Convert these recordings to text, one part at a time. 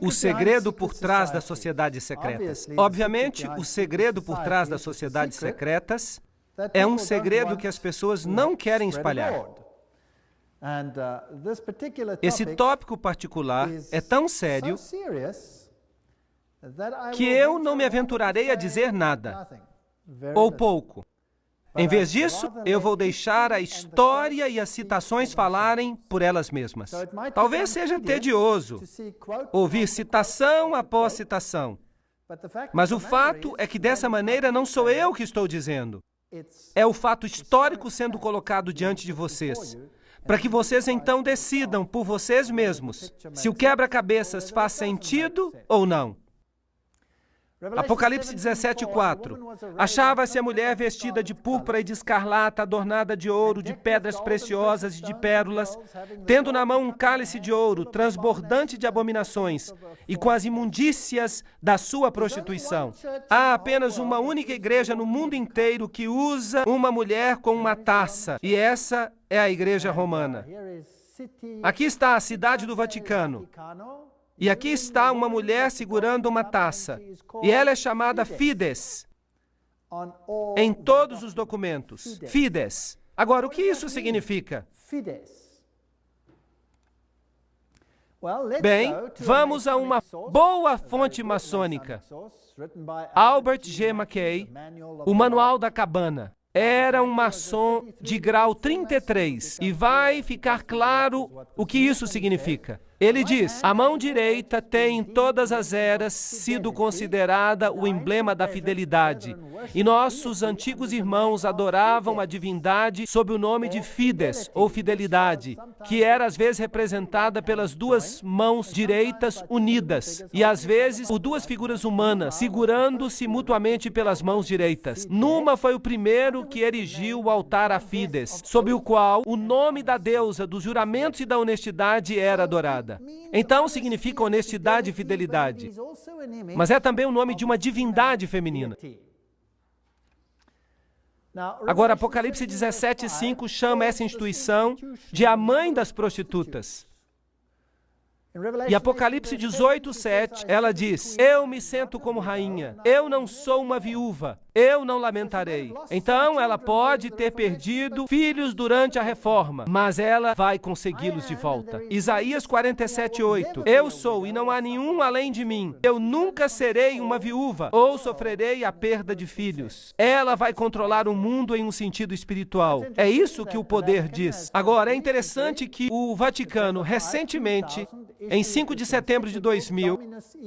O segredo por trás das sociedades secretas. Obviamente, o segredo por trás das sociedades secretas é um segredo que as pessoas não querem espalhar. Esse tópico particular é tão sério que eu não me aventurarei a dizer nada, ou pouco. Em vez disso, eu vou deixar a história e as citações falarem por elas mesmas. Talvez seja tedioso ouvir citação após citação, mas o fato é que dessa maneira não sou eu que estou dizendo. É o fato histórico sendo colocado diante de vocês, para que vocês então decidam por vocês mesmos se o quebra-cabeças faz sentido ou não. Apocalipse 17:4. Achava-se a mulher vestida de púrpura e de escarlata, adornada de ouro, de pedras preciosas e de pérolas, tendo na mão um cálice de ouro, transbordante de abominações, e com as imundícias da sua prostituição. Há apenas uma única igreja no mundo inteiro que usa uma mulher com uma taça, e essa é a Igreja Romana. Aqui está a cidade do Vaticano. E aqui está uma mulher segurando uma taça. E ela é chamada Fides em todos os documentos. Fides. Agora, o que isso significa? Bem, vamos a uma boa fonte maçônica. Albert G. Mackay, o Manual da Cabana. Era um maçom de grau 33. E vai ficar claro o que isso significa. Ele diz: a mão direita tem em todas as eras sido considerada o emblema da fidelidade. E nossos antigos irmãos adoravam a divindade sob o nome de Fides, ou fidelidade, que era às vezes representada pelas duas mãos direitas unidas, e às vezes por duas figuras humanas, segurando-se mutuamente pelas mãos direitas. Numa foi o primeiro que erigiu o altar a Fides, sob o qual o nome da deusa dos juramentos e da honestidade era adorada. Então significa honestidade e fidelidade, mas é também o nome de uma divindade feminina. Agora, Apocalipse 17:5 chama essa instituição de a mãe das prostitutas. E Apocalipse 18:7, ela diz: eu me sento como rainha, eu não sou uma viúva, eu não lamentarei. Então ela pode ter perdido filhos durante a reforma, mas ela vai consegui-los de volta. Isaías 47:8, eu sou e não há nenhum além de mim, eu nunca serei uma viúva ou sofrerei a perda de filhos. Ela vai controlar o mundo em um sentido espiritual. É isso que o poder diz. Agora, é interessante que o Vaticano recentemente, em 5 de setembro de 2000,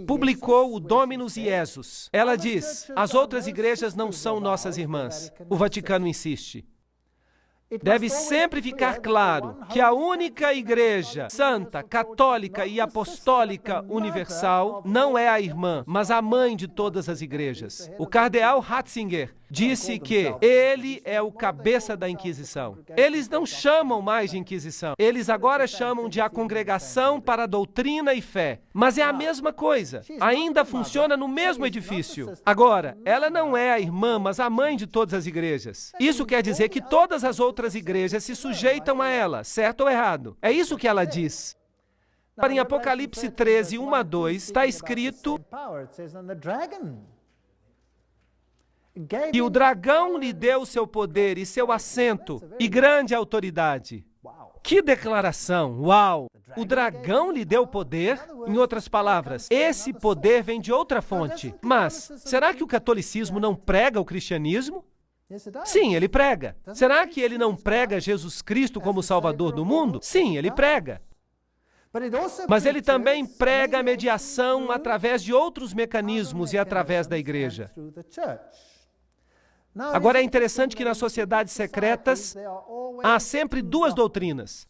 publicou o Dominus Iesus. Ela diz: as outras igrejas não são nossas irmãs. O Vaticano insiste. Deve sempre ficar claro que a única igreja santa, católica e apostólica universal não é a irmã, mas a mãe de todas as igrejas. O cardeal Ratzinger disse que ele é o cabeça da Inquisição. Eles não chamam mais de Inquisição. Eles agora chamam de a Congregação para a Doutrina e Fé. Mas é a mesma coisa. Ainda funciona no mesmo edifício. Agora, ela não é a irmã, mas a mãe de todas as igrejas. Isso quer dizer que todas as outras igrejas se sujeitam a ela, certo ou errado? É isso que ela diz. Em Apocalipse 13, 1-2, está escrito que o dragão lhe deu seu poder e seu assento e grande autoridade. Que declaração! Uau! O dragão lhe deu poder? Em outras palavras, esse poder vem de outra fonte. Mas, será que o catolicismo não prega o cristianismo? Sim, ele prega. Será que ele não prega Jesus Cristo como Salvador do mundo? Sim, ele prega. Mas ele também prega a mediação através de outros mecanismos e através da igreja. Agora, é interessante que nas sociedades secretas há sempre duas doutrinas.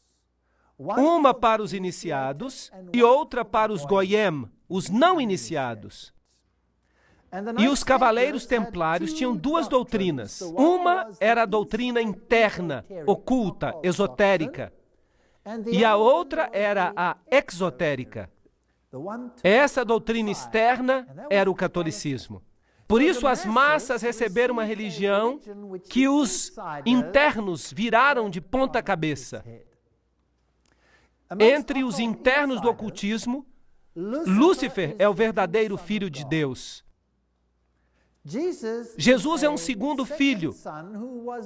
Uma para os iniciados e outra para os goyim, os não iniciados. E os cavaleiros templários tinham duas doutrinas. Uma era a doutrina interna, oculta, esotérica. E a outra era a exotérica. Essa doutrina externa era o catolicismo. Por isso as massas receberam uma religião que os internos viraram de ponta cabeça. Entre os internos do ocultismo, Lúcifer é o verdadeiro filho de Deus. Jesus é um segundo filho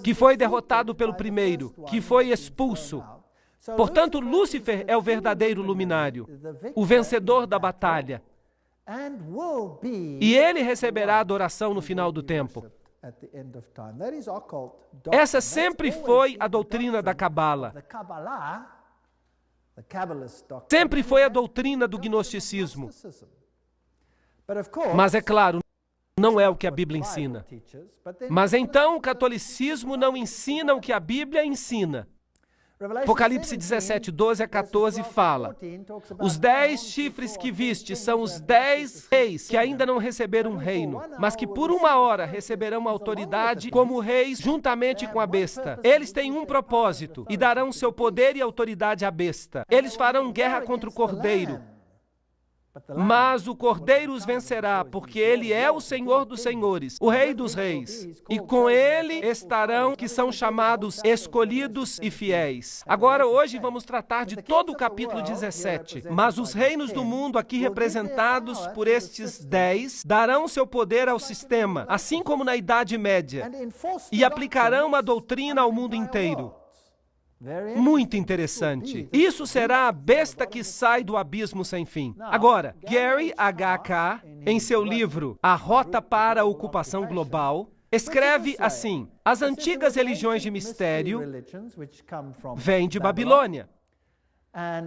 que foi derrotado pelo primeiro, que foi expulso. Portanto, Lúcifer é o verdadeiro luminário, o vencedor da batalha. E ele receberá adoração no final do tempo. Essa sempre foi a doutrina da Cabala. Sempre foi a doutrina do gnosticismo. Mas é claro, não é o que a Bíblia ensina. Mas então o catolicismo não ensina o que a Bíblia ensina. Apocalipse 17, 12 a 14 fala: os 10 chifres que viste são os 10 reis que ainda não receberam um reino, mas que por uma hora receberão autoridade como reis juntamente com a besta. Eles têm um propósito e darão seu poder e autoridade à besta. Eles farão guerra contra o cordeiro. Mas o Cordeiro os vencerá, porque ele é o Senhor dos senhores, o Rei dos reis. E com ele estarão que são chamados escolhidos e fiéis. Agora, hoje, vamos tratar de todo o capítulo 17. Mas os reinos do mundo, aqui representados por estes 10, darão seu poder ao sistema, assim como na Idade Média, e aplicarão a doutrina ao mundo inteiro. Muito interessante. Isso será a besta que sai do abismo sem fim. Agora, Gary H.K., em seu livro A Rota para a Ocupação Global, escreve assim: as antigas religiões de mistério vêm de Babilônia.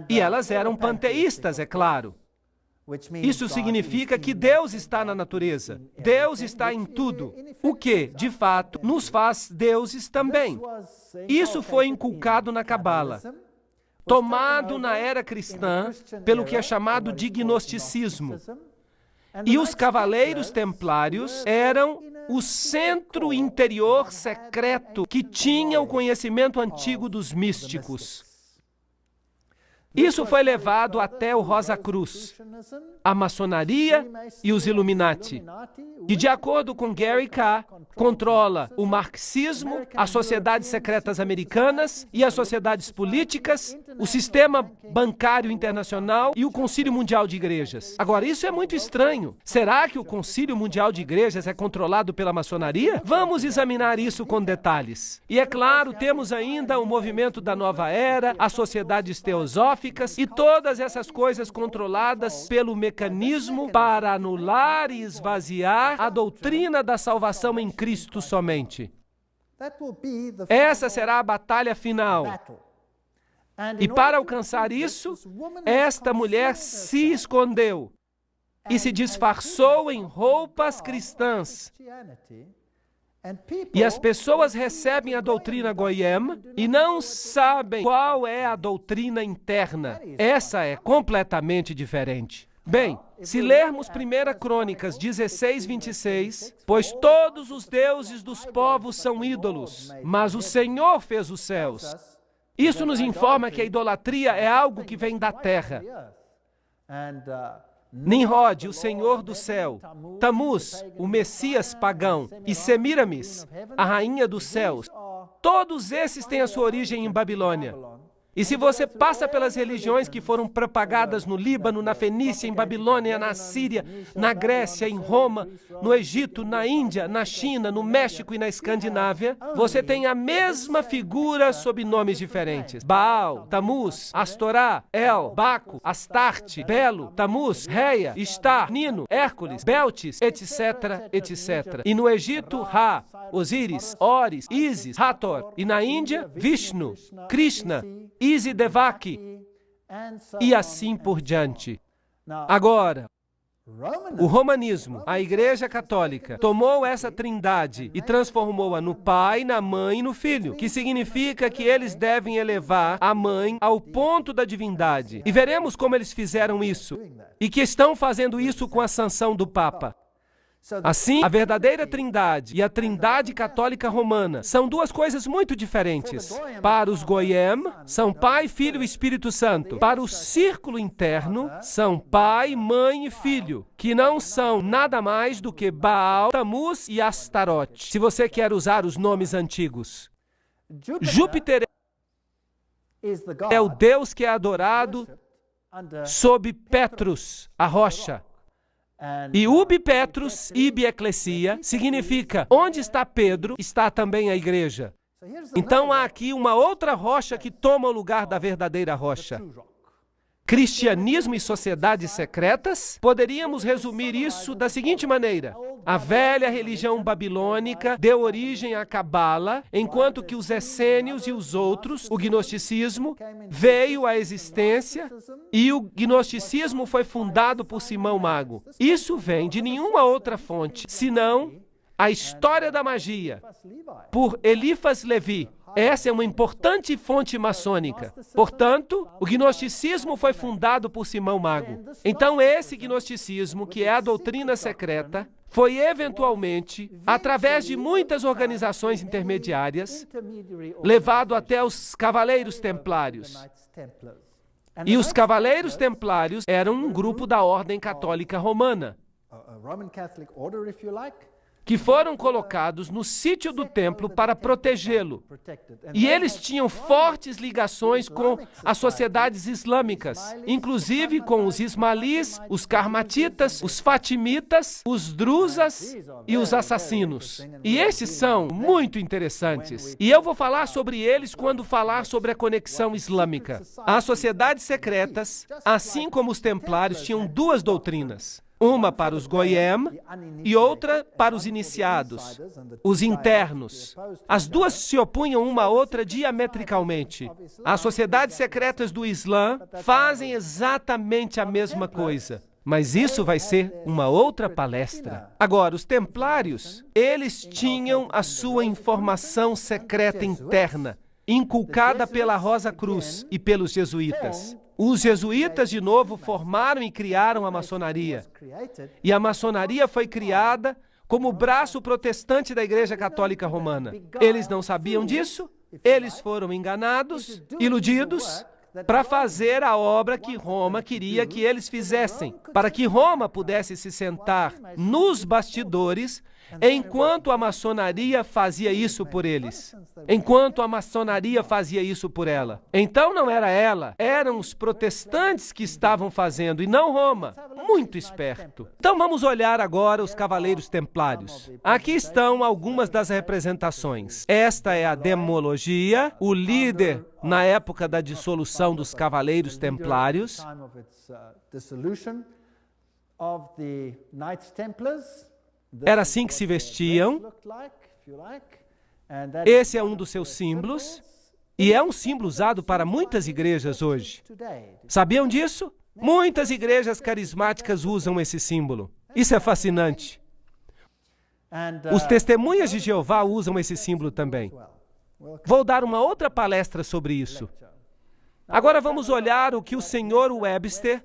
E elas eram panteístas, é claro. Isso significa que Deus está na natureza. Deus está em tudo. O que, de fato, nos faz deuses também. Isso foi inculcado na Cabala, tomado na era cristã pelo que é chamado de gnosticismo. E os cavaleiros templários eram o centro interior secreto que tinha o conhecimento antigo dos místicos. Isso foi levado até o Rosa Cruz, a maçonaria e os Illuminati, que, de acordo com Gary K., controla o marxismo, as sociedades secretas americanas e as sociedades políticas, o sistema bancário internacional e o Concílio Mundial de Igrejas. Agora, isso é muito estranho. Será que o Concílio Mundial de Igrejas é controlado pela maçonaria? Vamos examinar isso com detalhes. E é claro, temos ainda o movimento da Nova Era, as sociedades teosóficas e todas essas coisas controladas pelo mecanismo para anular e esvaziar a doutrina da salvação em Cristo somente. Essa será a batalha final. E para alcançar isso, esta mulher se escondeu e se disfarçou em roupas cristãs. E as pessoas recebem a doutrina Goyim e não sabem qual é a doutrina interna. Essa é completamente diferente. Bem, se lermos 1 Crônicas 16, 26, pois todos os deuses dos povos são ídolos, mas o Senhor fez os céus. Isso nos informa que a idolatria é algo que vem da terra. Nimrod, o Senhor do céu, Tamuz, o Messias pagão, e Semiramis, a rainha dos céus, todos esses têm a sua origem em Babilônia. E se você passa pelas religiões que foram propagadas no Líbano, na Fenícia, em Babilônia, na Síria, na Grécia, em Roma, no Egito, na Índia, na China, no México e na Escandinávia, você tem a mesma figura sob nomes diferentes. Baal, Tamuz, Astorá, El, Baco, Astarte, Belo, Tamuz, Reia, Istar, Nino, Hércules, Beltis, etc., etc. E no Egito, Ra, Osíris, Oris, Ísis, Hathor. E na Índia, Vishnu, Krishna, Isidevaki, e assim por diante. Agora, o romanismo, a Igreja Católica, tomou essa trindade e transformou-a no Pai, na Mãe e no Filho, que significa que eles devem elevar a Mãe ao ponto da divindade. E veremos como eles fizeram isso, e que estão fazendo isso com a sanção do Papa. Assim, a verdadeira trindade e a trindade católica romana são duas coisas muito diferentes. Para os Goyim, são Pai, Filho e Espírito Santo. Para o círculo interno, são Pai, Mãe e Filho, que não são nada mais do que Baal, Tamuz e Astarote, se você quer usar os nomes antigos. Júpiter é o Deus que é adorado sob Petrus, a rocha. E ubi Petrus, ibi ecclesia, significa, onde está Pedro, está também a igreja. Então há aqui uma outra rocha que toma o lugar da verdadeira rocha. Cristianismo e sociedades secretas? Poderíamos resumir isso da seguinte maneira: a velha religião babilônica deu origem à Cabala, enquanto que os essênios e os outros, o gnosticismo, veio à existência e o gnosticismo foi fundado por Simão Mago. Isso vem de nenhuma outra fonte, senão a história da magia, por Eliphas Levi. Essa é uma importante fonte maçônica. Portanto, o gnosticismo foi fundado por Simão Mago. Então, esse gnosticismo, que é a doutrina secreta, foi eventualmente, através de muitas organizações intermediárias, levado até os Cavaleiros Templários. E os Cavaleiros Templários eram um grupo da Ordem Católica Romana, que foram colocados no sítio do templo para protegê-lo. E eles tinham fortes ligações com as sociedades islâmicas, inclusive com os ismaelis, os carmatitas, os fatimitas, os druzas e os assassinos. E esses são muito interessantes. E eu vou falar sobre eles quando falar sobre a conexão islâmica. As sociedades secretas, assim como os templários, tinham duas doutrinas. Uma para os goyim e outra para os iniciados, os internos. As duas se opunham uma à outra diametricalmente. As sociedades secretas do Islã fazem exatamente a mesma coisa. Mas isso vai ser uma outra palestra. Agora, os templários, eles tinham a sua informação secreta interna, inculcada pela Rosa Cruz e pelos jesuítas. Os jesuítas, de novo, formaram e criaram a maçonaria. E a maçonaria foi criada como o braço protestante da Igreja Católica Romana. Eles não sabiam disso, eles foram enganados, iludidos, para fazer a obra que Roma queria que eles fizessem, para que Roma pudesse se sentar nos bastidores enquanto a maçonaria fazia isso por eles, enquanto a maçonaria fazia isso por ela. Então não era ela, eram os protestantes que estavam fazendo e não Roma. Muito esperto. Então vamos olhar agora os Cavaleiros Templários. Aqui estão algumas das representações. Esta é a demologia, o líder na época da dissolução dos Cavaleiros Templários. Era assim que se vestiam. Esse é um dos seus símbolos. E é um símbolo usado para muitas igrejas hoje. Sabiam disso? Muitas igrejas carismáticas usam esse símbolo. Isso é fascinante. Os testemunhas de Jeová usam esse símbolo também. Vou dar uma outra palestra sobre isso. Agora vamos olhar o que o Sr. Webster,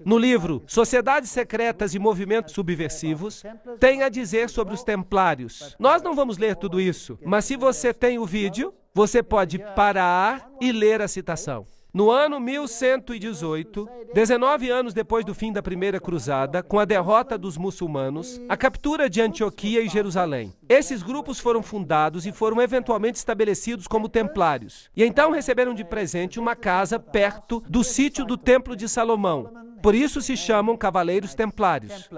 no livro Sociedades Secretas e Movimentos Subversivos, tem a dizer sobre os templários. Nós não vamos ler tudo isso, mas se você tem o vídeo, você pode parar e ler a citação. No ano 1118, 19 anos depois do fim da Primeira Cruzada, com a derrota dos muçulmanos, a captura de Antioquia e Jerusalém. Esses grupos foram fundados e foram eventualmente estabelecidos como templários. E então receberam de presente uma casa perto do sítio do Templo de Salomão. Por isso se chamam Cavaleiros Templários.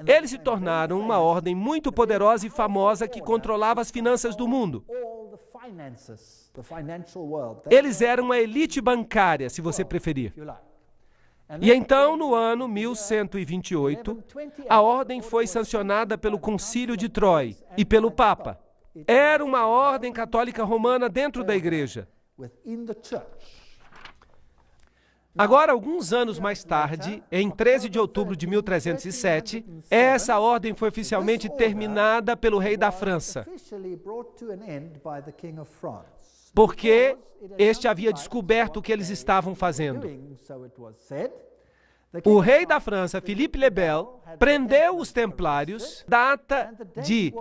Eles se tornaram uma ordem muito poderosa e famosa que controlava as finanças do mundo. Eles eram uma elite bancária, se você preferir. E então, no ano 1128, a ordem foi sancionada pelo Concílio de Troy e pelo Papa. Era uma ordem católica romana dentro da igreja. Agora, alguns anos mais tarde, em 13 de outubro de 1307, essa ordem foi oficialmente terminada pelo rei da França, porque este havia descoberto o que eles estavam fazendo. O rei da França, Philippe le Bel, prendeu os templários, data de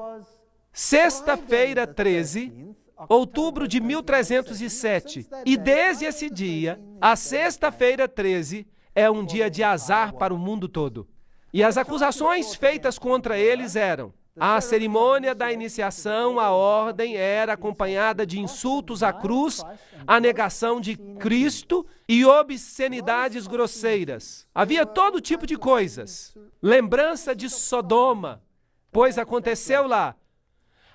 sexta-feira 13, outubro de 1307. E desde esse dia, a sexta-feira 13 é um dia de azar para o mundo todo. E as acusações feitas contra eles eram: A cerimônia da iniciação à ordem era acompanhada de insultos à cruz, a negação de Cristo e obscenidades grosseiras. Havia todo tipo de coisas. Lembrança de Sodoma, pois aconteceu lá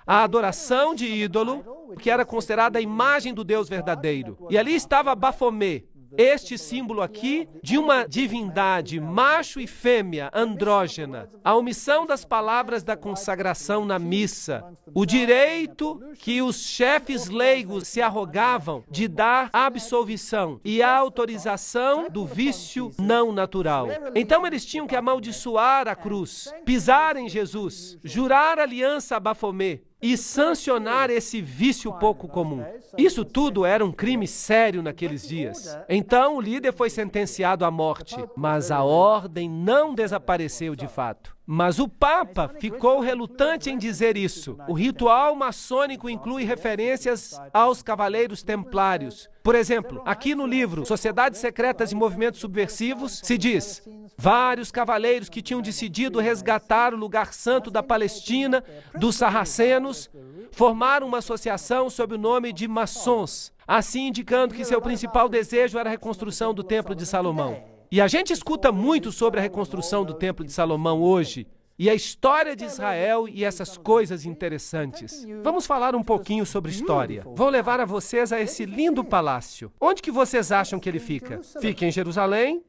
a adoração de ídolo, que era considerada a imagem do Deus verdadeiro. E ali estava Bafomé, este símbolo aqui de uma divindade, macho e fêmea, andrógena. A omissão das palavras da consagração na missa. O direito que os chefes leigos se arrogavam de dar absolvição e a autorização do vício não natural. Então eles tinham que amaldiçoar a cruz, pisar em Jesus, jurar aliança a Bafomé e sancionar esse vício pouco comum. Isso tudo era um crime sério naqueles dias. Então o líder foi sentenciado à morte, mas a ordem não desapareceu de fato. Mas o Papa ficou relutante em dizer isso. O ritual maçônico inclui referências aos cavaleiros templários. Por exemplo, aqui no livro Sociedades Secretas e Movimentos Subversivos, se diz: vários cavaleiros que tinham decidido resgatar o lugar santo da Palestina dos sarracenos formaram uma associação sob o nome de maçons, assim indicando que seu principal desejo era a reconstrução do Templo de Salomão. E a gente escuta muito sobre a reconstrução do Templo de Salomão hoje, e a história de Israel e essas coisas interessantes. Vamos falar um pouquinho sobre história. Vou levar a vocês a esse lindo palácio. Onde que vocês acham que ele fica? Fica em Jerusalém,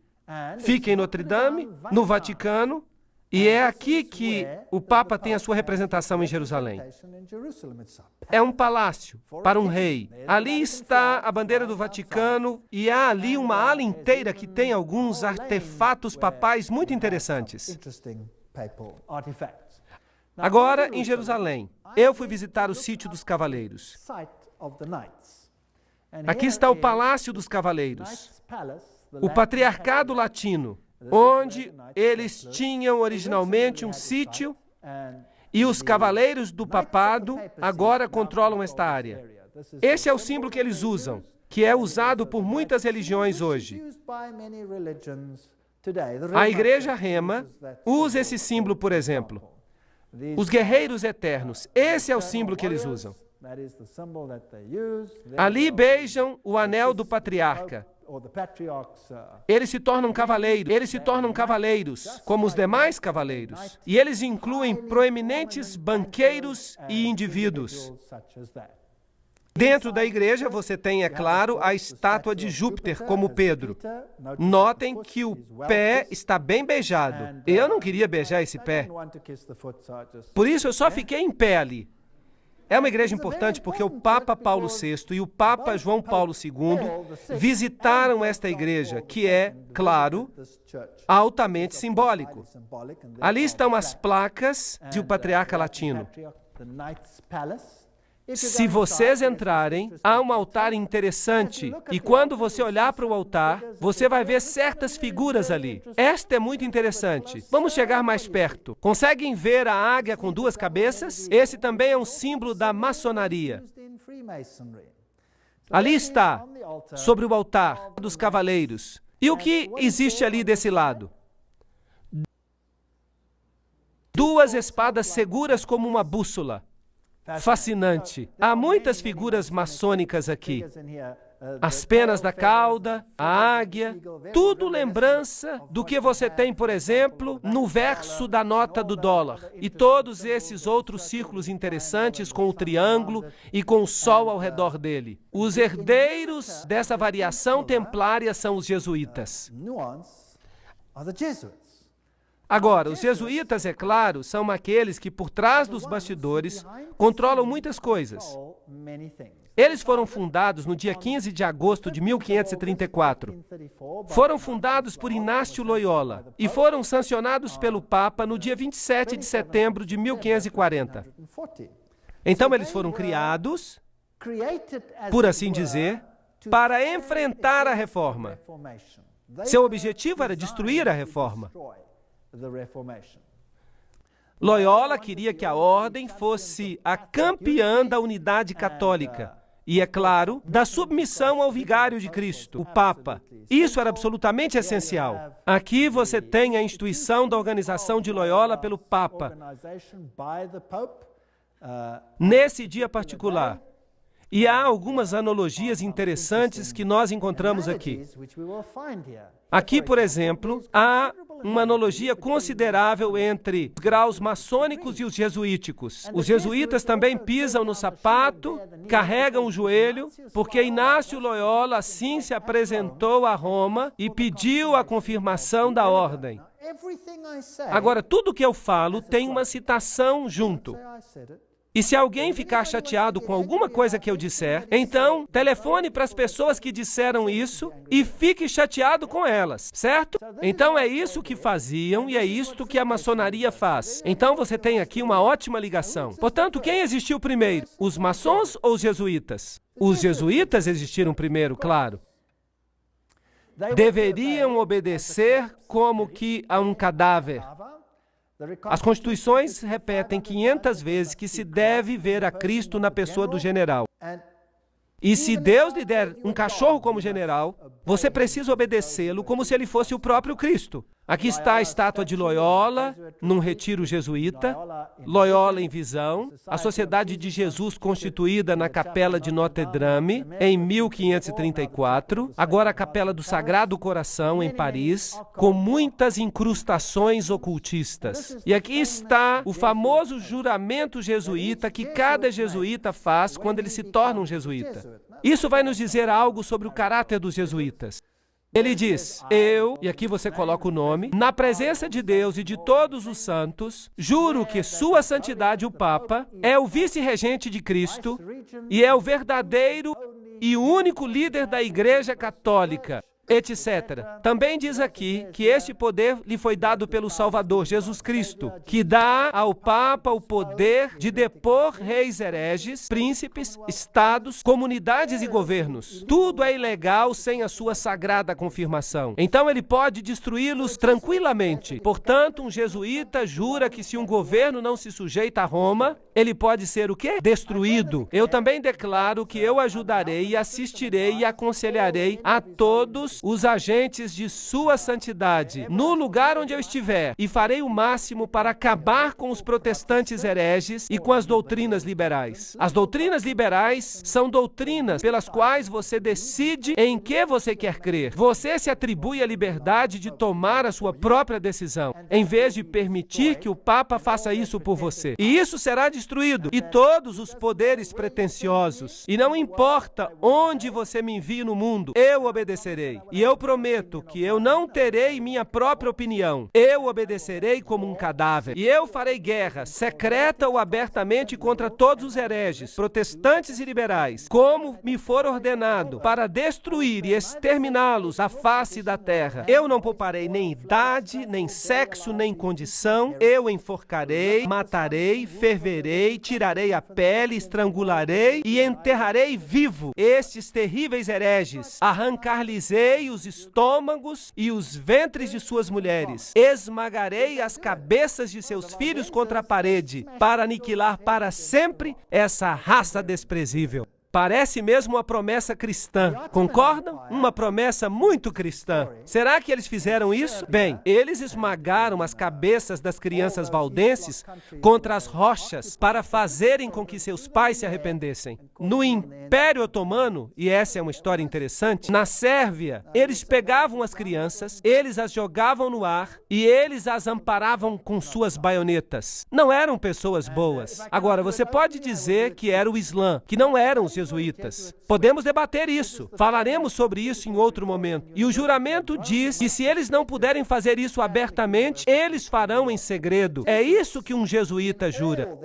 fica em Notre Dame, no Vaticano, e é aqui que o Papa tem a sua representação em Jerusalém. É um palácio para um rei. Ali está a bandeira do Vaticano e há ali uma ala inteira que tem alguns artefatos papais muito interessantes. Agora, em Jerusalém, eu fui visitar o sítio dos cavaleiros. Aqui está o Palácio dos Cavaleiros, o Patriarcado Latino, onde eles tinham originalmente um sítio e os cavaleiros do papado agora controlam esta área. Esse é o símbolo que eles usam, que é usado por muitas religiões hoje. A Igreja Rema usa esse símbolo, por exemplo. Os guerreiros eternos, esse é o símbolo que eles usam. Ali beijam o anel do patriarca. Eles se tornam cavaleiros, como os demais cavaleiros. E eles incluem proeminentes banqueiros e indivíduos. Dentro da igreja você tem, é claro, a estátua de Júpiter, como Pedro. Notem que o pé está bem beijado. Eu não queria beijar esse pé. Por isso eu só fiquei em pé ali. É uma igreja importante porque o Papa Paulo VI e o Papa João Paulo II visitaram esta igreja, que é, claro, altamente simbólico. Ali estão as placas de o Patriarca Latino. Se vocês entrarem, há um altar interessante, e quando você olhar para o altar, você vai ver certas figuras ali. Esta é muito interessante. Vamos chegar mais perto. Conseguem ver a águia com duas cabeças? Esse também é um símbolo da maçonaria. Ali está, sobre o altar dos cavaleiros. E o que existe ali desse lado? Duas espadas seguras como uma bússola. Fascinante. Há muitas figuras maçônicas aqui. As penas da cauda, a águia, tudo lembrança do que você tem, por exemplo, no verso da nota do dólar. E todos esses outros círculos interessantes com o triângulo e com o sol ao redor dele. Os herdeiros dessa variação templária são os jesuítas. Agora, os jesuítas, é claro, são aqueles que, por trás dos bastidores, controlam muitas coisas. Eles foram fundados no dia 15 de agosto de 1534. Foram fundados por Inácio Loyola e foram sancionados pelo Papa no dia 27 de setembro de 1540. Então, eles foram criados, por assim dizer, para enfrentar a reforma. Seu objetivo era destruir a reforma. Loyola queria que a ordem fosse a campeã da unidade católica E, é claro, da submissão ao vigário de Cristo, o Papa. Isso era absolutamente essencial. Aqui você tem a instituição da organização de Loyola pelo Papa. Nesse dia particular. E há algumas analogias interessantes que nós encontramos aqui. Aqui, por exemplo, há uma analogia considerável entre os graus maçônicos e os jesuíticos. Os jesuítas também pisam no sapato, carregam o joelho, porque Inácio Loyola assim se apresentou a Roma e pediu a confirmação da ordem. Agora, tudo que eu falo tem uma citação junto. E se alguém ficar chateado com alguma coisa que eu disser, então telefone para as pessoas que disseram isso e fique chateado com elas, certo? Então é isso que faziam e é isto que a maçonaria faz. Então você tem aqui uma ótima ligação. Portanto, quem existiu primeiro? Os maçons ou os jesuítas? Os jesuítas existiram primeiro, claro. Deveriam obedecer como que a um cadáver. As constituições repetem 500 vezes que se deve ver a Cristo na pessoa do general. E se Deus lhe der um cachorro como general, você precisa obedecê-lo como se ele fosse o próprio Cristo. Aqui está a estátua de Loyola, num retiro jesuíta, Loyola em visão, a Sociedade de Jesus constituída na Capela de Notre-Dame, em 1534, agora a Capela do Sagrado Coração, em Paris, com muitas incrustações ocultistas. E aqui está o famoso juramento jesuíta que cada jesuíta faz quando ele se torna um jesuíta. Isso vai nos dizer algo sobre o caráter dos jesuítas. Ele diz, eu, e aqui você coloca o nome, na presença de Deus e de todos os santos, juro que Sua Santidade o Papa é o vice-regente de Cristo e é o verdadeiro e único líder da Igreja Católica, etc. Também diz aqui que este poder lhe foi dado pelo Salvador, Jesus Cristo, que dá ao Papa o poder de depor reis hereges, príncipes, estados, comunidades e governos. Tudo é ilegal sem a sua sagrada confirmação. Então ele pode destruí-los tranquilamente. Portanto, um jesuíta jura que se um governo não se sujeita a Roma, ele pode ser o quê? Destruído. Eu também declaro que eu ajudarei, assistirei e aconselharei a todos os agentes de Sua Santidade, no lugar onde eu estiver, e farei o máximo para acabar com os protestantes hereges e com as doutrinas liberais. As doutrinas liberais são doutrinas pelas quais você decide em que você quer crer. Você se atribui a liberdade de tomar a sua própria decisão, em vez de permitir que o Papa faça isso por você. E isso será destruído, e todos os poderes pretensiosos. E não importa onde você me envie no mundo, eu obedecerei. E eu prometo que eu não terei minha própria opinião. Eu obedecerei como um cadáver. E eu farei guerra, secreta ou abertamente, contra todos os hereges, protestantes e liberais, como me for ordenado, para destruir e exterminá-los à face da terra. Eu não pouparei nem idade, nem sexo, nem condição. Eu enforcarei, matarei, ferverei, tirarei a pele, estrangularei e enterrarei vivo estes terríveis hereges. Arrancar-lhes-ei os estômagos e os ventres de suas mulheres. Esmagarei as cabeças de seus filhos contra a parede, para aniquilar para sempre essa raça desprezível. Parece mesmo uma promessa cristã. Concordam? Uma promessa muito cristã. Será que eles fizeram isso? Bem, eles esmagaram as cabeças das crianças valdenses contra as rochas para fazerem com que seus pais se arrependessem. No Império Otomano, e essa é uma história interessante, na Sérvia, eles pegavam as crianças, eles as jogavam no ar e eles as amparavam com suas baionetas. Não eram pessoas boas. Agora, você pode dizer que era o Islã, que não eram os jesuítas. Podemos debater isso. Falaremos sobre isso em outro momento. E o juramento diz que se eles não puderem fazer isso abertamente, eles farão em segredo. É isso que um jesuíta jura.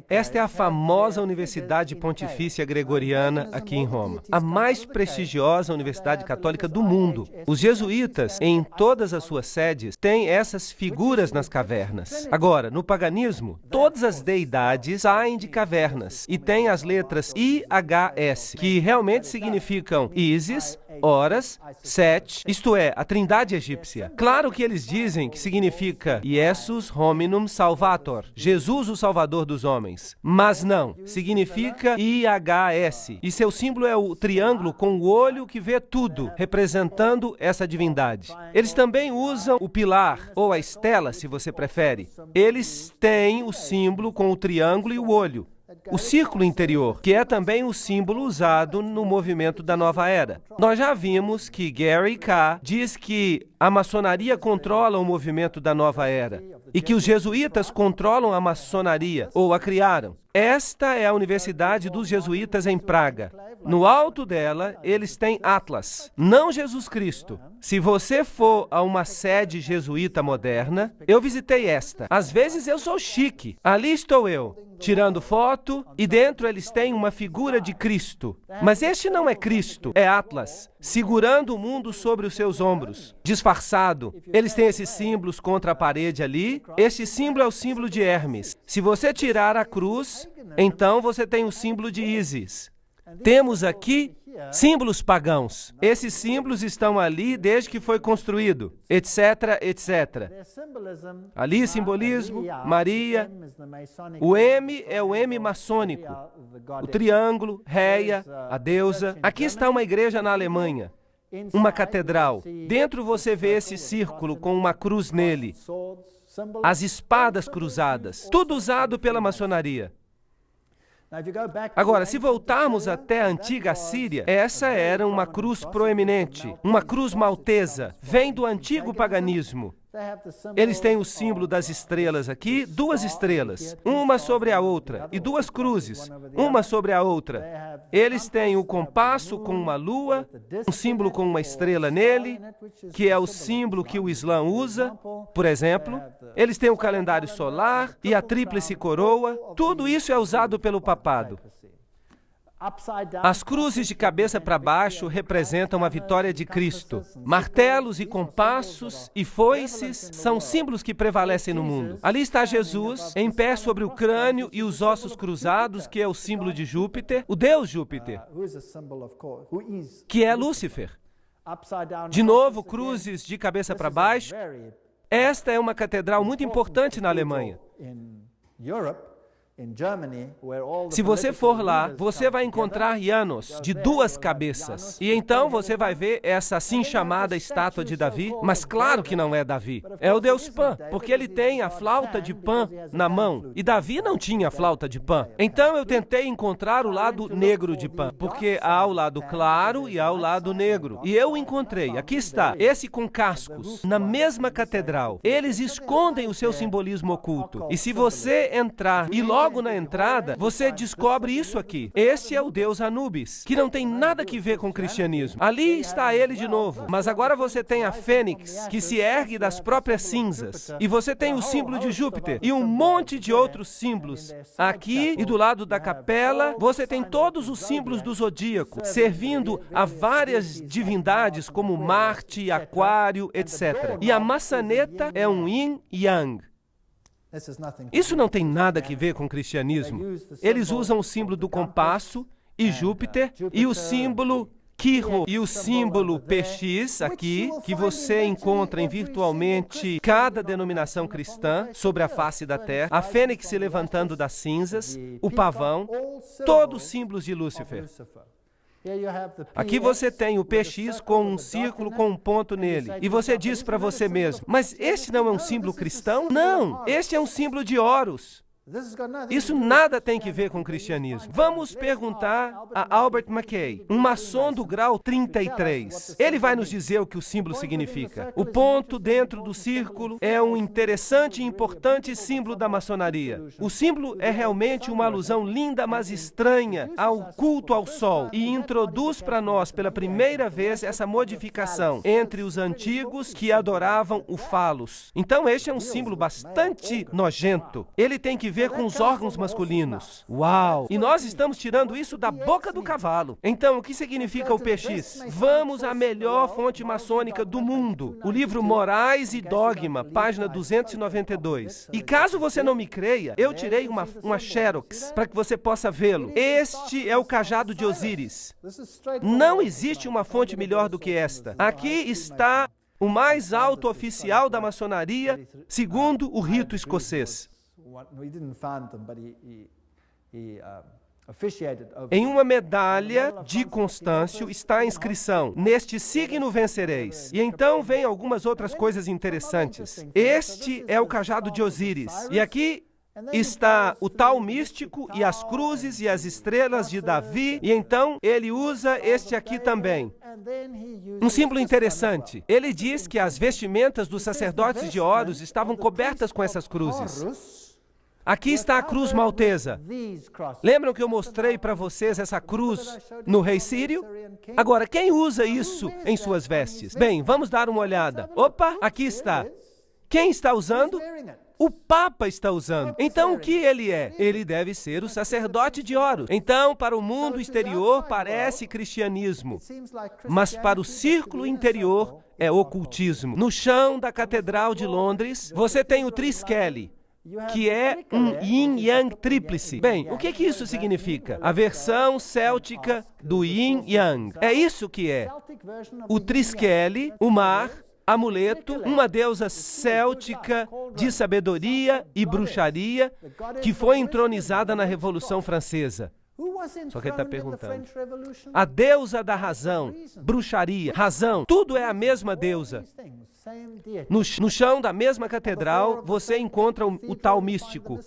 Esta é a famosa Universidade Pontifícia Gregoriana aqui em Roma, a mais prestigiosa universidade católica do mundo. Os jesuítas, em todas as suas sedes, têm essas figuras nas cavernas. Agora, no paganismo, todas as deidades saem de cavernas e têm as letras IHR HS, que realmente significam Isis, Horus, Set, isto é, a trindade egípcia. Claro que eles dizem que significa Jesus Hominum Salvator, Jesus o Salvador dos homens, mas não, significa IHS, e seu símbolo é o triângulo com o olho que vê tudo, representando essa divindade. Eles também usam o pilar, ou a estela, se você prefere. Eles têm o símbolo com o triângulo e o olho. O círculo interior, que é também o símbolo usado no movimento da Nova Era. Nós já vimos que Gary K. diz que a maçonaria controla o movimento da Nova Era e que os jesuítas controlam a maçonaria, ou a criaram. Esta é a Universidade dos Jesuítas em Praga. No alto dela, eles têm Atlas, não Jesus Cristo. Se você for a uma sede jesuíta moderna, eu visitei esta. Às vezes eu sou chique. Ali estou eu, tirando foto, e dentro eles têm uma figura de Cristo. Mas este não é Cristo, é Atlas, segurando o mundo sobre os seus ombros, disfarçado. Eles têm esses símbolos contra a parede ali. Este símbolo é o símbolo de Hermes. Se você tirar a cruz, então você tem o símbolo de Ísis. Temos aqui símbolos pagãos. Esses símbolos estão ali desde que foi construído, etc, etc. Ali, simbolismo, Maria. O M é o M maçônico. O triângulo, Réia, a deusa. Aqui está uma igreja na Alemanha, uma catedral. Dentro você vê esse círculo com uma cruz nele. As espadas cruzadas. Tudo usado pela maçonaria. Agora, se voltarmos até a antiga Síria, essa era uma cruz proeminente, uma cruz maltesa, vem do antigo paganismo. Eles têm o símbolo das estrelas aqui, duas estrelas, uma sobre a outra, e duas cruzes, uma sobre a outra. Eles têm o compasso com uma lua, um símbolo com uma estrela nele, que é o símbolo que o Islã usa, por exemplo. Eles têm o calendário solar e a tríplice coroa. Tudo isso é usado pelo papado. As cruzes de cabeça para baixo representam a vitória de Cristo. Martelos e compassos e foices são símbolos que prevalecem no mundo. Ali está Jesus, em pé sobre o crânio e os ossos cruzados, que é o símbolo de Júpiter, o deus Júpiter, que é Lúcifer. De novo, cruzes de cabeça para baixo. Esta é uma catedral muito importante na Alemanha. Se você for lá, você vai encontrar Janos de duas cabeças. E então você vai ver essa assim chamada estátua de Davi, mas claro que não é Davi. É o deus Pan, porque ele tem a flauta de Pan na mão. E Davi não tinha flauta de Pan. Então eu tentei encontrar o lado negro de Pan, porque há o lado claro e há o lado negro. E eu o encontrei. Aqui está, esse com cascos, na mesma catedral. Eles escondem o seu simbolismo oculto. E se você entrar e logo na entrada, você descobre isso aqui. Este é o deus Anubis, que não tem nada que ver com o cristianismo. Ali está ele de novo. Mas agora você tem a fênix, que se ergue das próprias cinzas. E você tem o símbolo de Júpiter e um monte de outros símbolos. Aqui e do lado da capela, você tem todos os símbolos do zodíaco, servindo a várias divindades como Marte, Aquário, etc. E a maçaneta é um yin e yang. Isso não tem nada a ver com o cristianismo. Eles usam o símbolo do compasso e Júpiter e o símbolo Quirro e o símbolo PX aqui, que você encontra em virtualmente cada denominação cristã sobre a face da terra, a fênix se levantando das cinzas, o pavão, todos símbolos de Lúcifer. Aqui você tem o PX com um círculo com um ponto nele. E você diz para você mesmo, mas este não é um símbolo cristão? Não, este é um símbolo de Horus. Isso nada tem que ver com o cristianismo. Vamos perguntar a Albert Mackay, um maçom do grau 33. Ele vai nos dizer o que o símbolo significa. O ponto dentro do círculo é um interessante e importante símbolo da maçonaria. O símbolo é realmente uma alusão linda, mas estranha ao culto ao sol e introduz para nós pela primeira vez essa modificação entre os antigos que adoravam o falos. Então este é um símbolo bastante nojento. Ele tem que ver com os órgãos masculinos. Uau! E nós estamos tirando isso da boca do cavalo. Então, o que significa o PX? Vamos à melhor fonte maçônica do mundo. O livro Morais e Dogma, página 292. E caso você não me creia, eu tirei uma xerox para que você possa vê-lo. Este é o cajado de Osíris. Não existe uma fonte melhor do que esta. Aqui está o mais alto oficial da maçonaria, segundo o rito escocês. Em uma medalha de Constâncio está a inscrição: neste signo vencereis. E então vem algumas outras coisas interessantes. Este é o cajado de Osíris. E aqui está o tal místico e as cruzes e as estrelas de Davi. E então ele usa este aqui também. Um símbolo interessante. Ele diz que as vestimentas dos sacerdotes de Horus estavam cobertas com essas cruzes. Aqui está a cruz maltesa. Lembram que eu mostrei para vocês essa cruz no rei sírio? Agora, quem usa isso em suas vestes? Bem, vamos dar uma olhada. Opa, aqui está. Quem está usando? O Papa está usando. Então, o que ele é? Ele deve ser o sacerdote de Horus. Então, para o mundo exterior, parece cristianismo. Mas para o círculo interior, é ocultismo. No chão da Catedral de Londres, você tem o Triskele, que é um yin-yang tríplice. Bem, o que isso significa? A versão céltica do yin-yang. É isso que é. O Triskele, o mar, amuleto, uma deusa céltica de sabedoria e bruxaria que foi entronizada na Revolução Francesa. Só que ele está perguntando. A deusa da razão, bruxaria, razão, tudo é a mesma deusa. No chão da mesma catedral, você encontra o tal místico.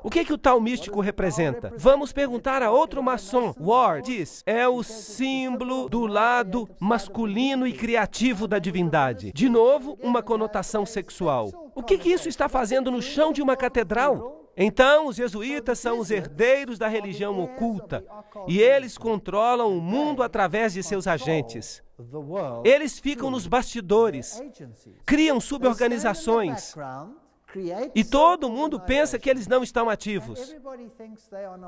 O que o tal místico representa? Vamos perguntar a outro maçom. Ward diz, é o símbolo do lado masculino e criativo da divindade. De novo, uma conotação sexual. O que isso está fazendo no chão de uma catedral? Então, os jesuítas são os herdeiros da religião oculta e eles controlam o mundo através de seus agentes. Eles ficam nos bastidores, criam suborganizações e todo mundo pensa que eles não estão ativos.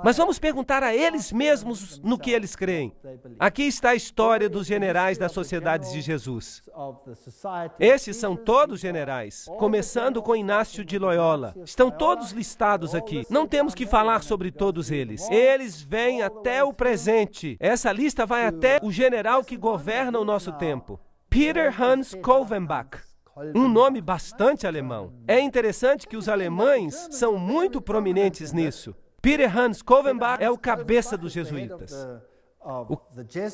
Mas vamos perguntar a eles mesmos no que eles creem. Aqui está a história dos generais das Sociedades de Jesus. Estes são todos generais, começando com Inácio de Loyola. Estão todos listados aqui. Não temos que falar sobre todos eles. Eles vêm até o presente. Essa lista vai até o general que governa o nosso tempo. Peter Hans Kolvenbach. Um nome bastante alemão. É interessante que os alemães são muito prominentes nisso. Peter Hans Kolvenbach é o cabeça dos jesuítas. O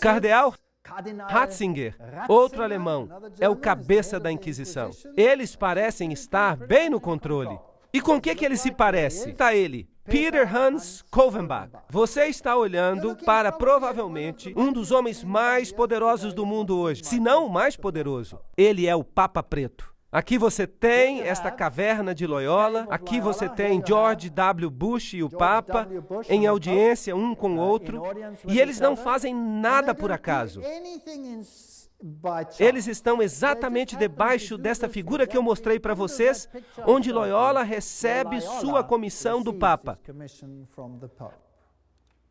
cardeal Ratzinger, outro alemão, é o cabeça da Inquisição. Eles parecem estar bem no controle. E com o que ele se parece? Está ele, Peter Hans Kolvenbach. Você está olhando para, provavelmente, um dos homens mais poderosos do mundo hoje, se não o mais poderoso. Ele é o Papa Preto. Aqui você tem esta caverna de Loyola, aqui você tem George W. Bush e o Papa em audiência um com o outro, e eles não fazem nada por acaso. Eles estão exatamente debaixo desta figura que eu mostrei para vocês, onde Loyola recebe sua comissão do Papa.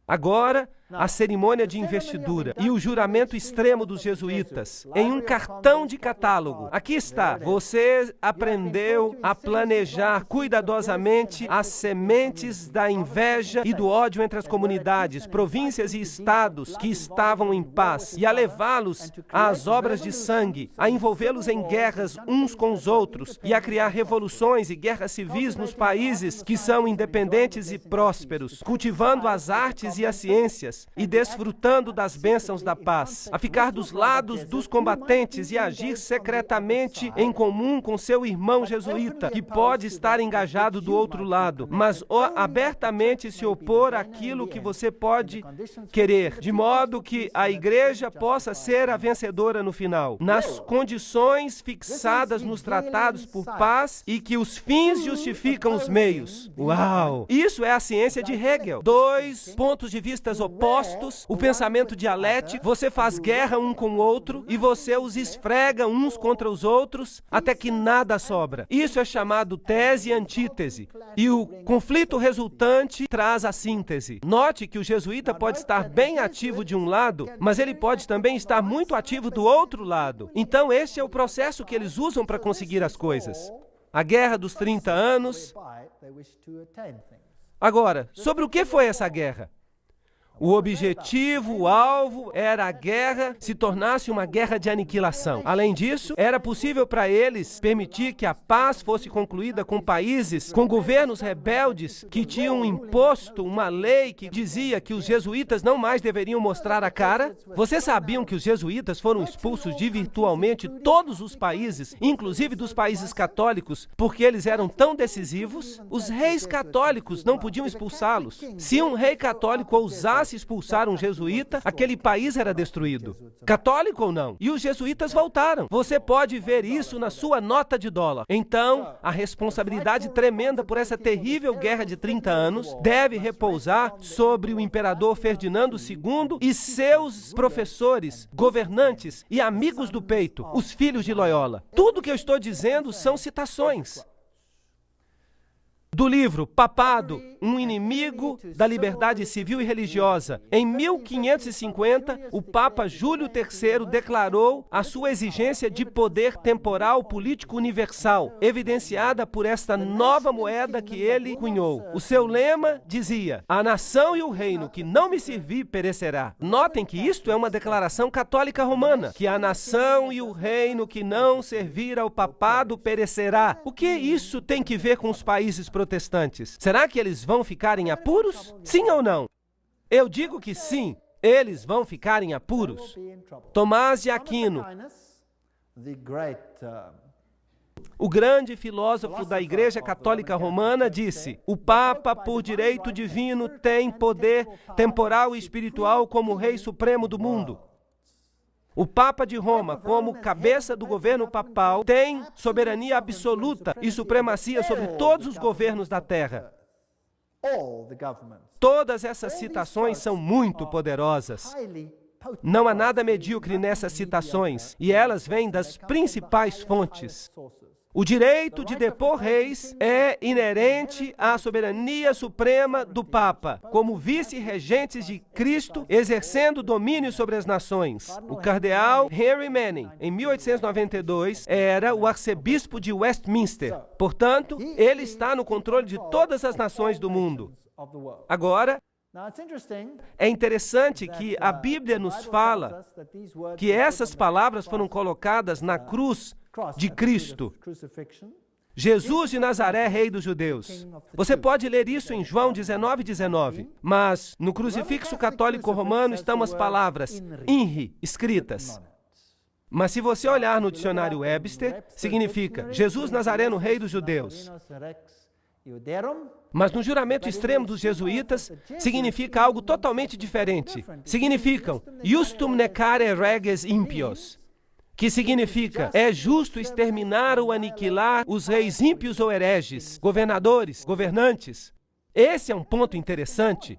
Agora, a cerimônia de investidura e o juramento extremo dos jesuítas em um cartão de catálogo. Aqui está. Você aprendeu a planejar cuidadosamente as sementes da inveja e do ódio entre as comunidades, províncias e estados que estavam em paz e a levá-los às obras de sangue, a envolvê-los em guerras uns com os outros e a criar revoluções e guerras civis nos países que são independentes e prósperos, cultivando as artes e as ciências e desfrutando das bênçãos da paz, a ficar dos lados dos combatentes e agir secretamente em comum com seu irmão jesuíta, que pode estar engajado do outro lado, mas abertamente se opor àquilo que você pode querer, de modo que a igreja possa ser a vencedora no final, nas condições fixadas nos tratados por paz e que os fins justificam os meios. Uau! Isso é a ciência de Hegel. 2 pontos pontos de vista opostos, o pensamento dialético, você faz guerra um com o outro e você os esfrega uns contra os outros até que nada sobra. Isso é chamado tese e antítese. E o conflito resultante traz a síntese. Note que o jesuíta pode estar bem ativo de um lado, mas ele pode também estar muito ativo do outro lado. Então, este é o processo que eles usam para conseguir as coisas. A Guerra dos 30 Anos. Agora, sobre o que foi essa guerra? O objetivo, o alvo, era a guerra se tornasse uma guerra de aniquilação. Além disso, era possível para eles permitir que a paz fosse concluída com países, com governos rebeldes que tinham imposto uma lei que dizia que os jesuítas não mais deveriam mostrar a cara. Vocês sabiam que os jesuítas foram expulsos de virtualmente todos os países, inclusive dos países católicos, porque eles eram tão decisivos? Os reis católicos não podiam expulsá-los. Se um rei católico ousasse expulsar um jesuíta, aquele país era destruído. Católico ou não? E os jesuítas voltaram. Você pode ver isso na sua nota de dólar. Então, a responsabilidade tremenda por essa terrível guerra de 30 anos deve repousar sobre o imperador Ferdinando II e seus professores, governantes e amigos do peito, os filhos de Loyola. Tudo que eu estou dizendo são citações do livro Papado, um inimigo da liberdade civil e religiosa. Em 1550, o Papa Júlio III declarou a sua exigência de poder temporal político universal, evidenciada por esta nova moeda que ele cunhou. O seu lema dizia: a nação e o reino que não me servir perecerá. Notem que isto é uma declaração católica romana, que a nação e o reino que não servir ao papado perecerá. O que isso tem que ver com os países protestantes? Será que eles vão ficar em apuros? Sim ou não? Eu digo que sim, eles vão ficar em apuros. Tomás de Aquino, o grande filósofo da Igreja Católica Romana, disse: o Papa, por direito divino, tem poder temporal e espiritual como Rei Supremo do mundo. O Papa de Roma, como cabeça do governo papal, tem soberania absoluta e supremacia sobre todos os governos da terra. Todas essas citações são muito poderosas. Não há nada medíocre nessas citações, e elas vêm das principais fontes. O direito de depor reis é inerente à soberania suprema do Papa, como vice-regentes de Cristo, exercendo domínio sobre as nações. O cardeal Henry Manning, em 1892, era o arcebispo de Westminster. Portanto, ele está no controle de todas as nações do mundo. Agora, é interessante que a Bíblia nos fala que essas palavras foram colocadas na cruz de Cristo. Jesus de Nazaré, Rei dos Judeus. Você pode ler isso em João 19:19. Mas no crucifixo católico romano estão as palavras INRI escritas. Mas se você olhar no dicionário Webster, significa Jesus Nazareno, Rei dos Judeus. Mas no juramento extremo dos jesuítas, significa algo totalmente diferente. Significam Justum necare reges impios, que significa: é justo exterminar ou aniquilar os reis ímpios ou hereges, governadores, governantes. Esse é um ponto interessante.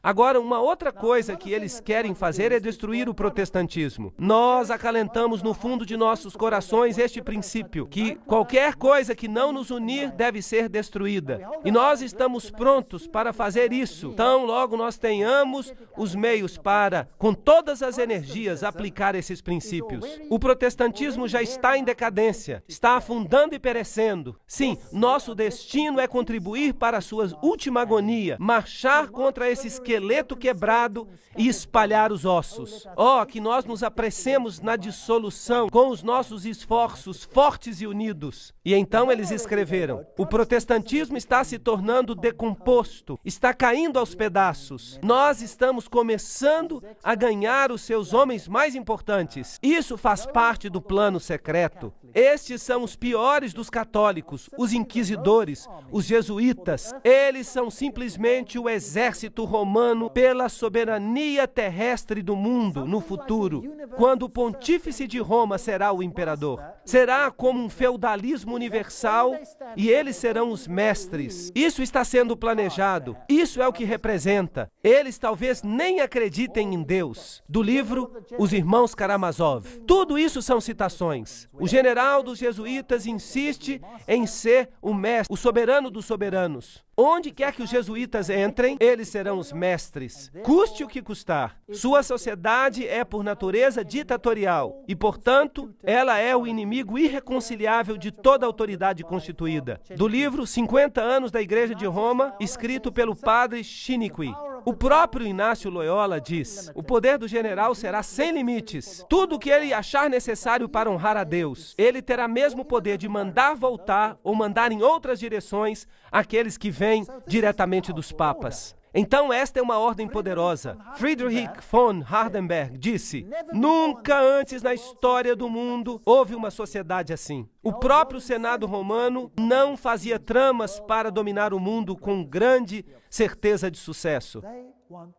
Agora, uma outra coisa que eles querem fazer é destruir o protestantismo. Nós acalentamos no fundo de nossos corações este princípio, que qualquer coisa que não nos unir deve ser destruída. E nós estamos prontos para fazer isso. Tão logo nós tenhamos os meios para, com todas as energias, aplicar esses princípios. O protestantismo já está em decadência, está afundando e perecendo. Sim, nosso destino é contribuir para a sua última agonia, marchar contra esse esqueleto quebrado e espalhar os ossos. Oh, que nós nos apressemos na dissolução com os nossos esforços fortes e unidos. E então eles escreveram: o protestantismo está se tornando decomposto, está caindo aos pedaços. Nós estamos começando a ganhar os seus homens mais importantes. Isso faz parte do plano secreto. Estes são os piores dos católicos, os inquisidores, os jesuítas. Eles são simplesmente o exército romano pela soberania terrestre do mundo no futuro, quando o pontífice de Roma será o imperador. Será como um feudalismo universal e eles serão os mestres. Isso está sendo planejado. Isso é o que representa. Eles talvez nem acreditem em Deus. Do livro Os Irmãos Karamazov. Tudo isso são citações. O general dos jesuítas insiste em ser o mestre, o soberano dos soberanos. Onde quer que os jesuítas entrem, eles serão os mestres, custe o que custar. Sua sociedade é, por natureza, ditatorial e, portanto, ela é o inimigo irreconciliável de toda autoridade constituída. Do livro 50 anos da Igreja de Roma, escrito pelo padre Chiniquy. O próprio Inácio Loyola diz: o poder do general será sem limites. Tudo o que ele achar necessário para honrar a Deus, ele terá mesmo poder de mandar voltar ou mandar em outras direções aqueles que vêm diretamente dos papas. Então esta é uma ordem poderosa. Friedrich von Hardenberg disse: nunca antes na história do mundo houve uma sociedade assim. O próprio Senado romano não fazia tramas para dominar o mundo com grande certeza de sucesso.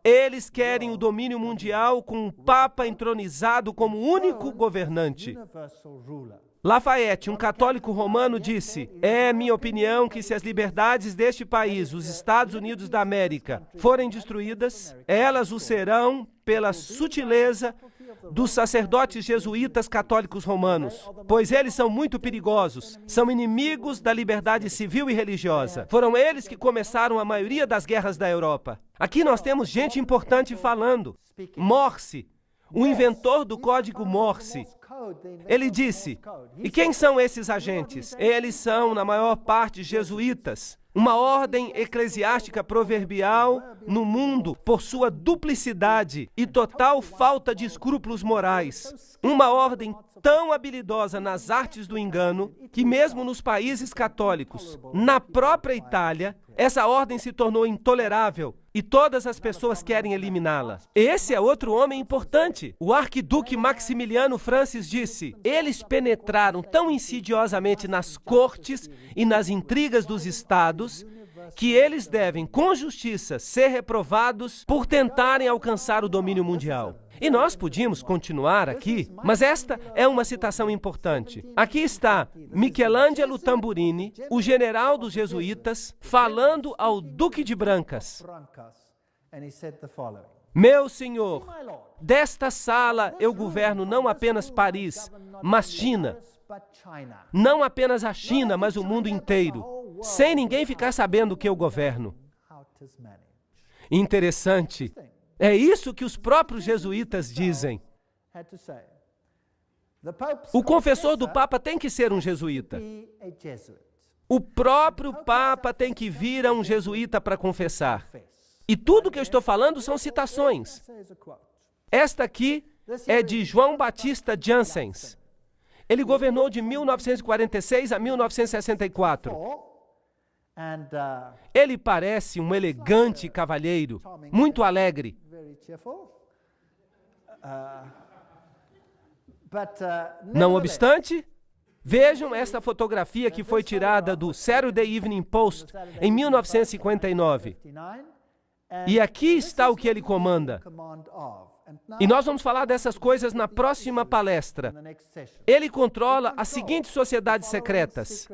Eles querem o domínio mundial com um Papa entronizado como único governante. Lafayette, um católico romano, disse: é minha opinião que se as liberdades deste país, os Estados Unidos da América, forem destruídas, elas o serão pela sutileza dos sacerdotes jesuítas católicos romanos, pois eles são muito perigosos, são inimigos da liberdade civil e religiosa. Foram eles que começaram a maioria das guerras da Europa. Aqui nós temos gente importante falando. Morse, o inventor do código Morse, ele disse: e quem são esses agentes? Eles são, na maior parte, jesuítas, uma ordem eclesiástica proverbial no mundo por sua duplicidade e total falta de escrúpulos morais. Uma ordem tão habilidosa nas artes do engano que mesmo nos países católicos, na própria Itália, essa ordem se tornou intolerável e todas as pessoas querem eliminá-la. Esse é outro homem importante. O arquiduque Maximiliano Francis disse: eles penetraram tão insidiosamente nas cortes e nas intrigas dos estados que eles devem, com justiça, ser reprovados por tentarem alcançar o domínio mundial. E nós podíamos continuar aqui, mas esta é uma citação importante. Aqui está Michelangelo Tamburini, o general dos jesuítas, falando ao Duque de Brancas: meu senhor, desta sala eu governo não apenas Paris, mas China. Não apenas a China, mas o mundo inteiro, sem ninguém ficar sabendo que eu governo. Interessante. É isso que os próprios jesuítas dizem. O confessor do Papa tem que ser um jesuíta. O próprio Papa tem que vir a um jesuíta para confessar. E tudo que eu estou falando são citações. Esta aqui é de João Batista Janssens. Ele governou de 1946 a 1964. Ele parece um elegante cavalheiro, muito alegre. Não obstante, vejam esta fotografia que foi tirada do Saturday Evening Post em 1959. E aqui está o que ele comanda. E nós vamos falar dessas coisas na próxima palestra. Ele controla as seguintes sociedades secretas: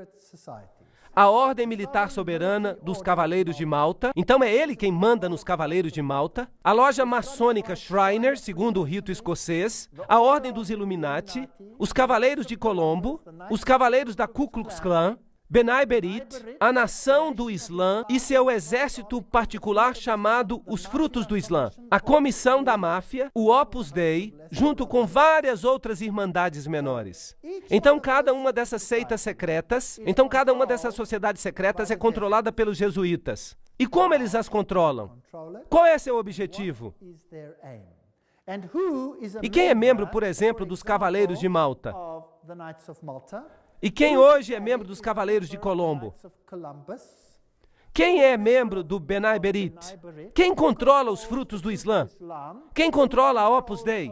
a Ordem Militar Soberana dos Cavaleiros de Malta. Então é ele quem manda nos Cavaleiros de Malta. A loja maçônica Shriner, segundo o rito escocês. A Ordem dos Illuminati. Os Cavaleiros de Colombo. Os Cavaleiros da Ku Klux Klan. Benai Berit, a Nação do Islã e seu exército particular chamado os Frutos do Islã, a Comissão da Máfia, o Opus Dei, junto com várias outras irmandades menores. Então cada uma dessas seitas secretas, cada uma dessas sociedades secretas é controlada pelos jesuítas. E como eles as controlam? Qual é seu objetivo? E quem é membro, por exemplo, dos Cavaleiros de Malta? E quem hoje é membro dos Cavaleiros de Colombo? Quem é membro do B'nai B'rith? Quem controla os frutos do Islã? Quem controla a Opus Dei?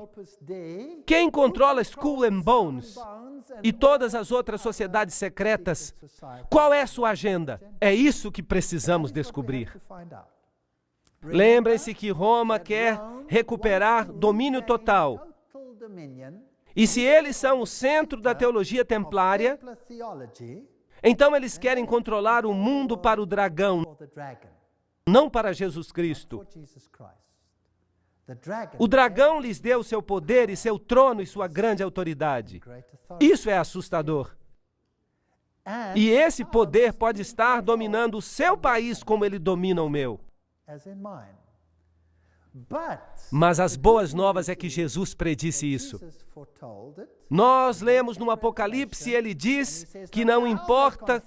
Quem controla Skull and Bones? E todas as outras sociedades secretas? Qual é sua agenda? É isso que precisamos descobrir. Lembrem-se que Roma quer recuperar domínio total. E se eles são o centro da teologia templária, então eles querem controlar o mundo para o dragão, não para Jesus Cristo. O dragão lhes deu seu poder e seu trono e sua grande autoridade. Isso é assustador. E esse poder pode estar dominando o seu país como ele domina o meu. Mas as boas novas é que Jesus predisse isso. Nós lemos no Apocalipse, ele diz que não importa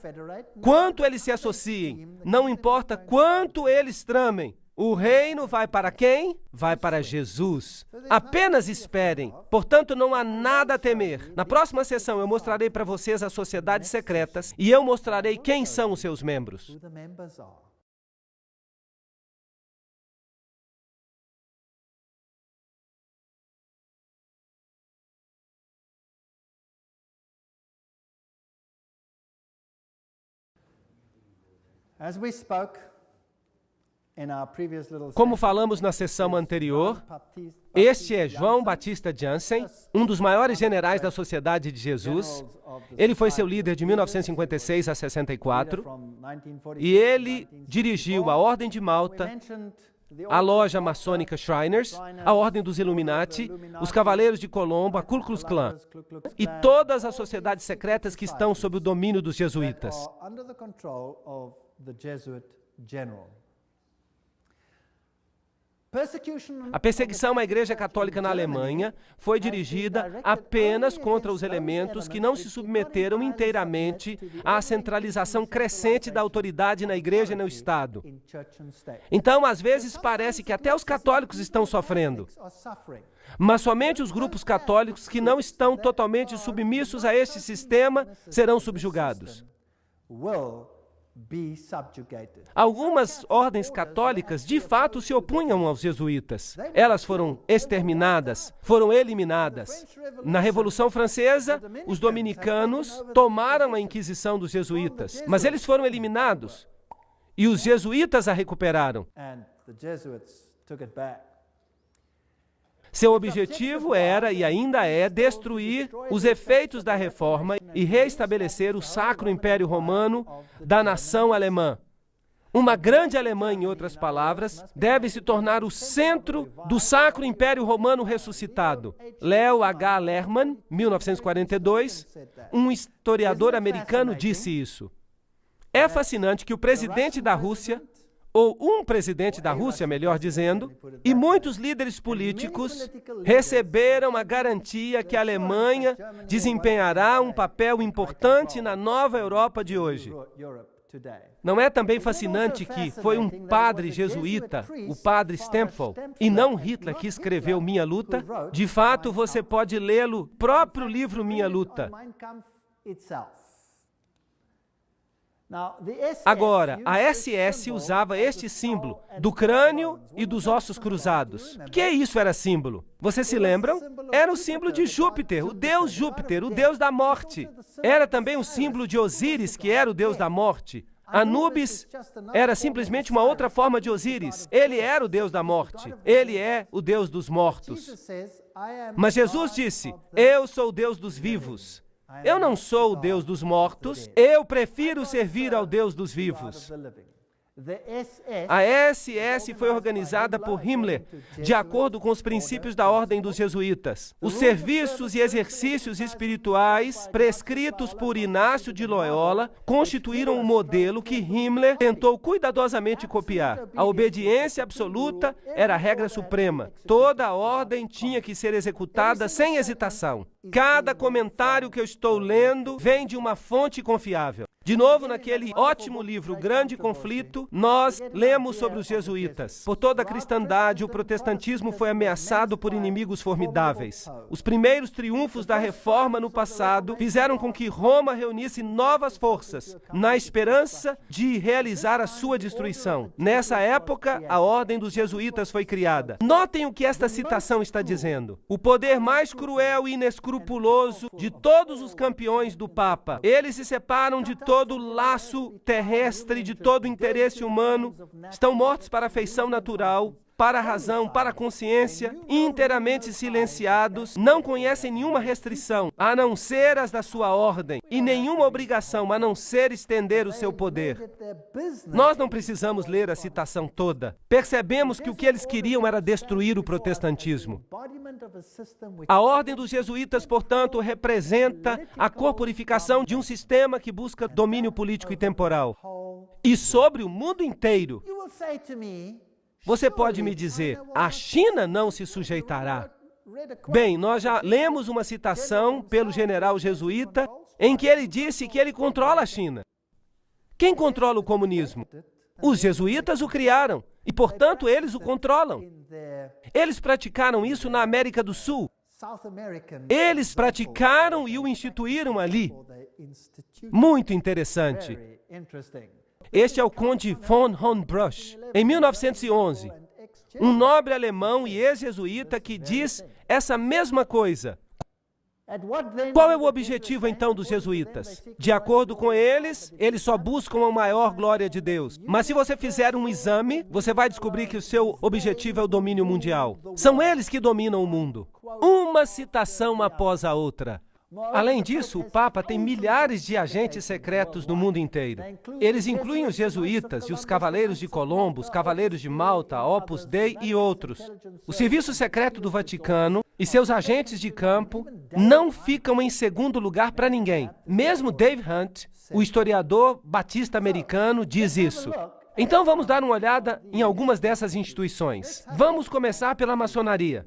quanto eles se associem, não importa quanto eles tramem, o reino vai para quem? Vai para Jesus. Apenas esperem. Portanto, não há nada a temer. Na próxima sessão eu mostrarei para vocês as sociedades secretas e eu mostrarei quem são os seus membros. Como falamos na sessão anterior, este é João Batista Jansen, um dos maiores generais da Sociedade de Jesus. Ele foi seu líder de 1956 a 64 e ele dirigiu a Ordem de Malta, a loja maçônica Shriners, a Ordem dos Illuminati, os Cavaleiros de Colombo, a Ku Klux Klan e todas as sociedades secretas que estão sob o domínio dos jesuítas. A perseguição à Igreja Católica na Alemanha foi dirigida apenas contra os elementos que não se submeteram inteiramente à centralização crescente da autoridade na Igreja e no Estado. Então, às vezes, parece que até os católicos estão sofrendo. Mas somente os grupos católicos que não estão totalmente submissos a este sistema serão subjugados. Algumas ordens católicas de fato se opunham aos jesuítas. Elas foram exterminadas, foram eliminadas. Na Revolução Francesa, os dominicanos tomaram a Inquisição dos jesuítas, mas eles foram eliminados e os jesuítas a recuperaram. Seu objetivo era e ainda é destruir os efeitos da reforma e reestabelecer o Sacro Império Romano da nação alemã. Uma grande Alemanha, em outras palavras, deve se tornar o centro do Sacro Império Romano ressuscitado. Leo H. Lerman, 1942, um historiador americano, disse isso. É fascinante que o presidente da Rússia, ou um presidente da Rússia, melhor dizendo, e muitos líderes políticos receberam a garantia que a Alemanha desempenhará um papel importante na nova Europa de hoje. Não é também fascinante que foi um padre jesuíta, o padre Stempfel, e não Hitler que escreveu Minha Luta? De fato, você pode lê-lo, próprio livro Minha Luta. Agora, a SS usava este símbolo do crânio e dos ossos cruzados. Que isso era símbolo? Vocês se lembram? Era o símbolo de Júpiter, o deus da morte. Era também o símbolo de Osíris, que era o deus da morte. Anubis era simplesmente uma outra forma de Osíris. Ele era o deus da morte. Ele é o deus dos mortos. Mas Jesus disse, eu sou o Deus dos vivos. Eu não sou o Deus dos mortos, eu prefiro servir ao Deus dos vivos. A SS foi organizada por Himmler, de acordo com os princípios da Ordem dos Jesuítas. Os serviços e exercícios espirituais prescritos por Inácio de Loyola constituíram um modelo que Himmler tentou cuidadosamente copiar. A obediência absoluta era a regra suprema. Toda a ordem tinha que ser executada sem hesitação. Cada comentário que eu estou lendo vem de uma fonte confiável. De novo, naquele ótimo livro, O Grande Conflito, nós lemos sobre os jesuítas. Por toda a cristandade, o protestantismo foi ameaçado por inimigos formidáveis. Os primeiros triunfos da reforma no passado fizeram com que Roma reunisse novas forças, na esperança de realizar a sua destruição. Nessa época, a ordem dos jesuítas foi criada. Notem o que esta citação está dizendo. O poder mais cruel e inescrupuloso de todos os campeões do Papa. Eles se separam de todo laço terrestre, de todo interesse humano, estão mortos para a afeição natural, para a razão, para a consciência, inteiramente silenciados, não conhecem nenhuma restrição, a não ser as da sua ordem, e nenhuma obrigação, a não ser estender o seu poder. Nós não precisamos ler a citação toda. Percebemos que o que eles queriam era destruir o protestantismo. A ordem dos jesuítas, portanto, representa a corporificação de um sistema que busca domínio político e temporal. E sobre o mundo inteiro. Você pode me dizer, a China não se sujeitará. Bem, nós já lemos uma citação pelo general jesuíta em que ele disse que ele controla a China. Quem controla o comunismo? Os jesuítas o criaram e, portanto, eles o controlam. Eles praticaram isso na América do Sul. Eles praticaram e o instituíram ali. Muito interessante. Este é o conde von Hohenbrüch. Em 1911, um nobre alemão e ex-jesuíta que diz essa mesma coisa. Qual é o objetivo, então, dos jesuítas? De acordo com eles, eles só buscam a maior glória de Deus. Mas se você fizer um exame, você vai descobrir que o seu objetivo é o domínio mundial. São eles que dominam o mundo. Uma citação após a outra. Além disso, o Papa tem milhares de agentes secretos no mundo inteiro. Eles incluem os jesuítas e os cavaleiros de Colombo, os cavaleiros de Malta, Opus Dei e outros. O Serviço Secreto do Vaticano e seus agentes de campo não ficam em segundo lugar para ninguém. Mesmo Dave Hunt, o historiador batista americano, diz isso. Então vamos dar uma olhada em algumas dessas instituições. Vamos começar pela maçonaria.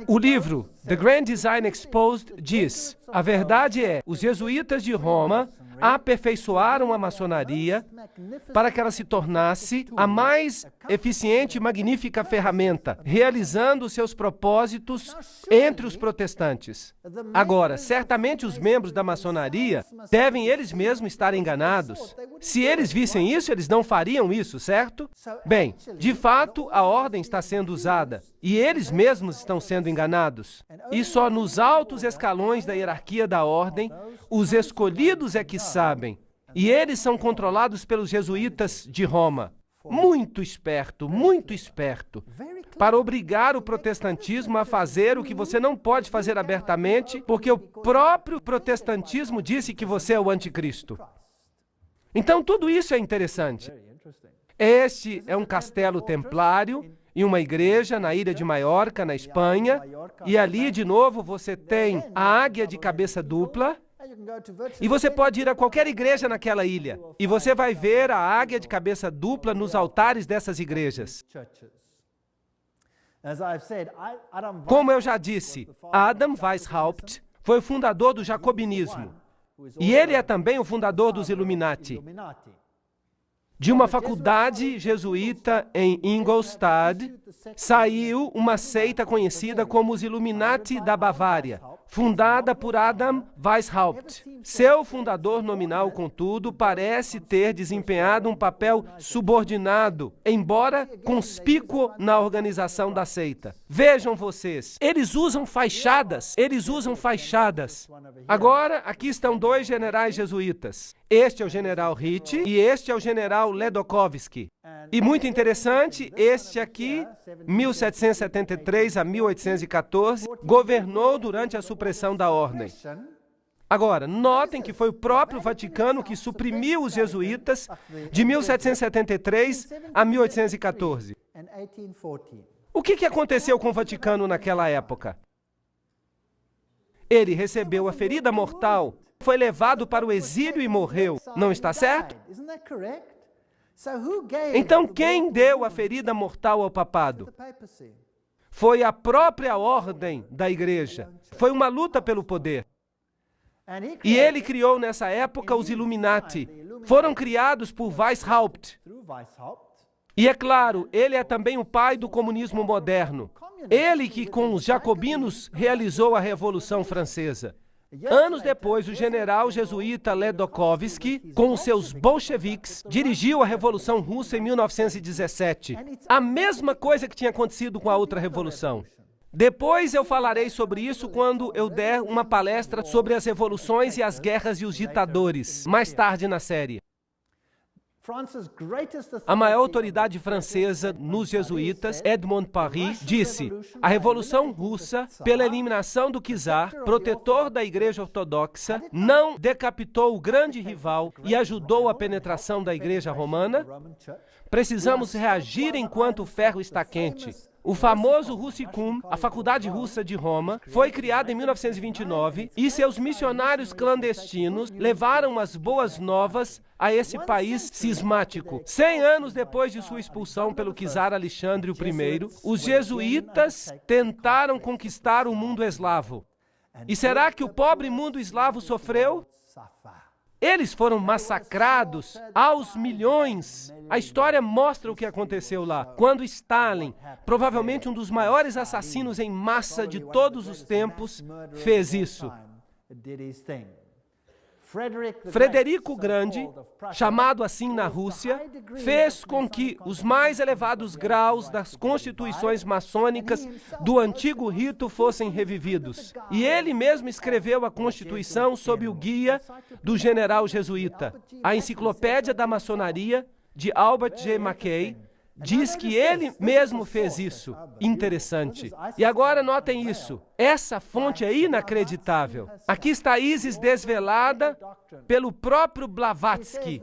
O livro The Grand Design Exposed diz: a verdade é, os jesuítas de Roma aperfeiçoaram a maçonaria para que ela se tornasse a mais eficiente e magnífica ferramenta, realizando seus propósitos entre os protestantes. Agora, certamente os membros da maçonaria devem eles mesmos estar enganados. Se eles vissem isso, eles não fariam isso, certo? Bem, de fato, a ordem está sendo usada e eles mesmos estão sendo enganados. E só nos altos escalões da hierarquia da ordem, os escolhidos é que sabem. E eles são controlados pelos jesuítas de Roma. Muito esperto, para obrigar o protestantismo a fazer o que você não pode fazer abertamente, porque o próprio protestantismo disse que você é o anticristo. Então, tudo isso é interessante. Este é um castelo templário e uma igreja na ilha de Maiorca, na Espanha, e ali, de novo, você tem a águia de cabeça dupla, e você pode ir a qualquer igreja naquela ilha, e você vai ver a águia de cabeça dupla nos altares dessas igrejas. Como eu já disse, Adam Weishaupt foi o fundador do jacobinismo, e ele é também o fundador dos Illuminati. De uma faculdade jesuíta em Ingolstadt, saiu uma seita conhecida como os Illuminati da Bavária, fundada por Adam Weishaupt. Seu fundador nominal, contudo, parece ter desempenhado um papel subordinado, embora conspícuo na organização da seita. Vejam vocês, eles usam fachadas. Agora, aqui estão dois generais jesuítas. Este é o general Ritchie e este é o general Ledochowski. E muito interessante, este aqui, 1773 a 1814, governou durante a supressão da ordem. Agora, notem que foi o próprio Vaticano que suprimiu os jesuítas de 1773 a 1814. O que aconteceu com o Vaticano naquela época? Ele recebeu a ferida mortal, foi levado para o exílio e morreu. Não está certo? Então, quem deu a ferida mortal ao papado? Foi a própria ordem da igreja. Foi uma luta pelo poder. E ele criou nessa época os Illuminati. Foram criados por Weishaupt. E é claro, ele é também o pai do comunismo moderno. Ele que com os jacobinos realizou a Revolução Francesa. Anos depois, o general jesuíta Ledokovsky, com os seus bolcheviques, dirigiu a Revolução Russa em 1917. A mesma coisa que tinha acontecido com a outra revolução. Depois eu falarei sobre isso quando eu der uma palestra sobre as revoluções e as guerras e os ditadores, mais tarde na série. A maior autoridade francesa nos jesuítas, Edmond Paris, disse: a Revolução Russa, pela eliminação do czar, protetor da Igreja Ortodoxa, não decapitou o grande rival e ajudou a penetração da Igreja Romana? Precisamos reagir enquanto o ferro está quente. O famoso Russicum, a Faculdade Russa de Roma, foi criada em 1929 e seus missionários clandestinos levaram as boas novas a esse país cismático. 100 anos depois de sua expulsão pelo czar Alexandre I, os jesuítas tentaram conquistar o mundo eslavo. E será que o pobre mundo eslavo sofreu? Eles foram massacrados aos milhões. A história mostra o que aconteceu lá. Quando Stalin, provavelmente um dos maiores assassinos em massa de todos os tempos, fez isso. Frederico o Grande, chamado assim na Rússia, fez com que os mais elevados graus das constituições maçônicas do antigo rito fossem revividos. E ele mesmo escreveu a Constituição sob o guia do general jesuíta. A Enciclopédia da Maçonaria, de Albert G. Mackay, diz que ele mesmo fez isso. Interessante. E agora notem isso. Essa fonte é inacreditável. Aqui está Isis desvelada pelo próprio Blavatsky,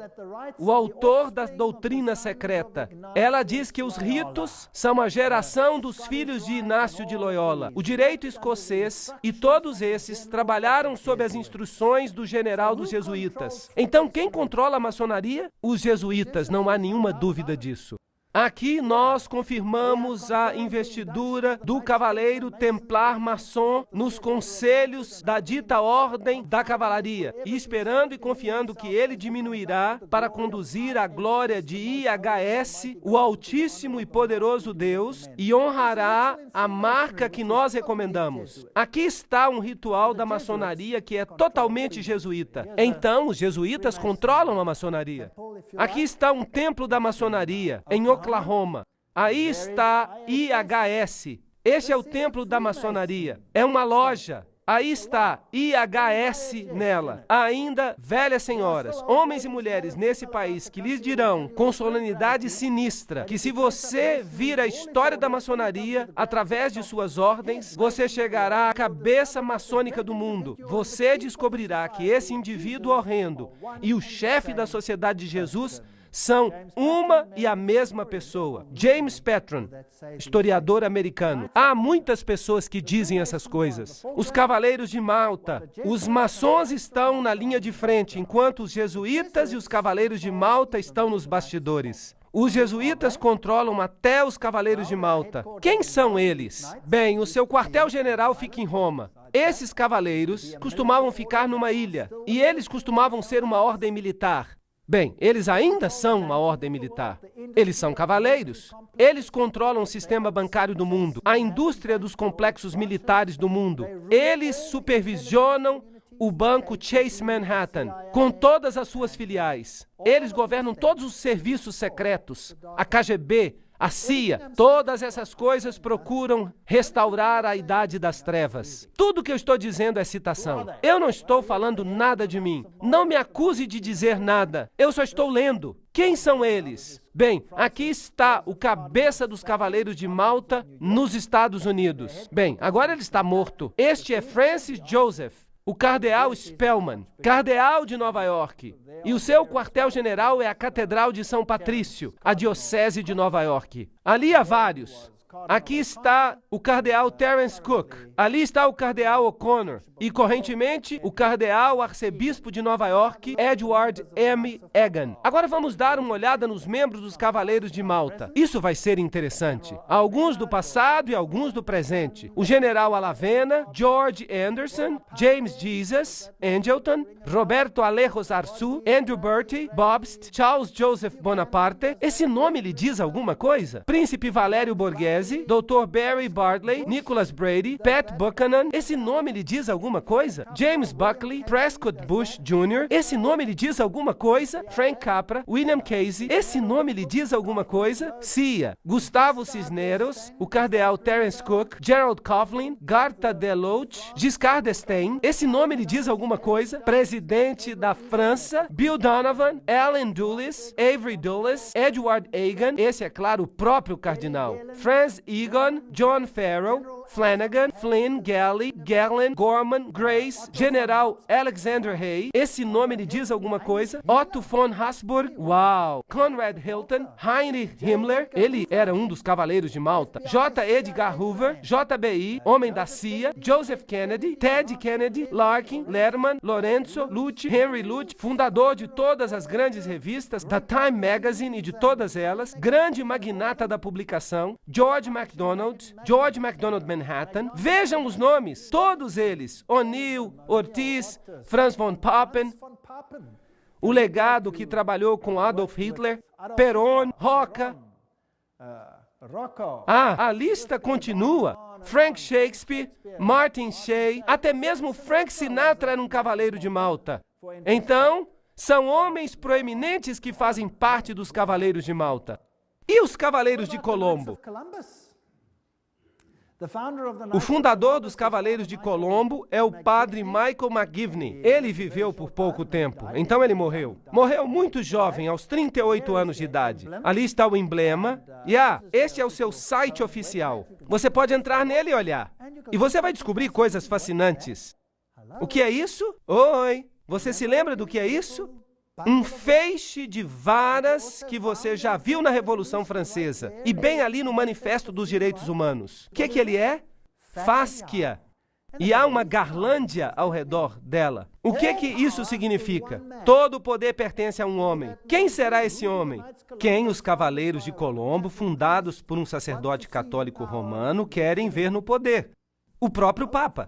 o autor da doutrina secreta. Ela diz que os ritos são a geração dos filhos de Inácio de Loyola. O direito escocês e todos esses trabalharam sob as instruções do general dos jesuítas. Então, quem controla a maçonaria? Os jesuítas, não há nenhuma dúvida disso. Aqui nós confirmamos a investidura do cavaleiro templar maçom nos conselhos da dita ordem da cavalaria, e esperando e confiando que ele diminuirá para conduzir a glória de IHS, o Altíssimo e Poderoso Deus, e honrará a marca que nós recomendamos. Aqui está um ritual da maçonaria que é totalmente jesuíta. Então, os jesuítas controlam a maçonaria. Aqui está um templo da maçonaria, em Oklahoma. Aí está IHS. Este é o templo da maçonaria. É uma loja. Aí está IHS nela. Ainda, velhas senhoras, homens e mulheres nesse país que lhes dirão com solenidade sinistra que se você vir a história da maçonaria através de suas ordens, você chegará à cabeça maçônica do mundo. Você descobrirá que esse indivíduo horrendo e o chefe da Sociedade de Jesus são uma e a mesma pessoa. James Patron, historiador americano. Há muitas pessoas que dizem essas coisas. Os Cavaleiros de Malta, os maçons estão na linha de frente, enquanto os jesuítas e os Cavaleiros de Malta estão nos bastidores. Os jesuítas controlam até os Cavaleiros de Malta. Quem são eles? Bem, o seu quartel-general fica em Roma. Esses cavaleiros costumavam ficar numa ilha, e eles costumavam ser uma ordem militar. Bem, eles ainda são uma ordem militar. Eles são cavaleiros. Eles controlam o sistema bancário do mundo, a indústria dos complexos militares do mundo. Eles supervisionam o banco Chase Manhattan, com todas as suas filiais. Eles governam todos os serviços secretos, a KGB, a CIA, todas essas coisas procuram restaurar a idade das trevas. Tudo que eu estou dizendo é citação. Eu não estou falando nada de mim. Não me acuse de dizer nada. Eu só estou lendo. Quem são eles? Bem, aqui está o cabeça dos Cavaleiros de Malta nos Estados Unidos. Bem, agora ele está morto. Este é Francis Joseph, o cardeal Spellman, cardeal de Nova York. E o seu quartel-general é a Catedral de São Patrício, a Diocese de Nova York. Ali há vários. Aqui está o cardeal Terence Cook. Ali está o cardeal O'Connor. E, correntemente, o cardeal arcebispo de Nova York, Edward M. Egan. Agora vamos dar uma olhada nos membros dos Cavaleiros de Malta. Isso vai ser interessante. Alguns do passado e alguns do presente. O general Alavena, George Anderson, James Jesus, Angleton, Roberto Alejos Arçu, Andrew Bertie, Bobst, Charles Joseph Bonaparte. Esse nome lhe diz alguma coisa? Príncipe Valério Borghese, Dr. Barry Bartley, Nicholas Brady, Pat Buchanan. Esse nome lhe diz alguma coisa? James Buckley, Prescott Bush Jr. Esse nome lhe diz alguma coisa? Frank Capra, William Casey. Esse nome lhe diz alguma coisa? Cia, Gustavo Cisneros, o cardeal Terence Cook, Gerald Coughlin, Garta Deloche, Giscard d'Estaing. Esse nome lhe diz alguma coisa? Presidente da França, Bill Donovan, Alan Dulles, Avery Dulles, Edward Egan. Esse é claro, o próprio cardinal. Franz Egon, John Farrell, Flanagan, Flynn, Galley, Gallen, Gorman, Grace, General Alexander Hay. Esse nome lhe diz alguma coisa? Otto von Habsburg, uau! Conrad Hilton, Heinrich Himmler, ele era um dos Cavaleiros de Malta. J. Edgar Hoover, JBI, homem da CIA, Joseph Kennedy, Ted Kennedy, Larkin, Lerman, Lorenzo, Lute, Henry Lute, fundador de todas as grandes revistas, da Time Magazine e de todas elas, grande magnata da publicação, George MacDonald Manhattan. Vejam os nomes, todos eles, O'Neill, Ortiz, Franz von Papen, o legado que trabalhou com Adolf Hitler, Perón, Roca. A lista continua. Frank Shakespeare, Martin Shea, até mesmo Frank Sinatra era um cavaleiro de Malta. Então, são homens proeminentes que fazem parte dos Cavaleiros de Malta. E os Cavaleiros de Colombo? O fundador dos Cavaleiros de Colombo é o padre Michael McGivney. Ele viveu por pouco tempo, então ele morreu. Morreu muito jovem, aos 38 anos de idade. Ali está o emblema. E este é o seu site oficial. Você pode entrar nele e olhar. E você vai descobrir coisas fascinantes. O que é isso? Oi! Você se lembra do que é isso? Um feixe de varas que você já viu na Revolução Francesa e bem ali no Manifesto dos Direitos Humanos. O que ele é? Fásquia. E há uma garlândia ao redor dela. O que isso significa? Todo o poder pertence a um homem. Quem será esse homem? Quem os Cavaleiros de Colombo, fundados por um sacerdote católico romano, querem ver no poder? O próprio Papa.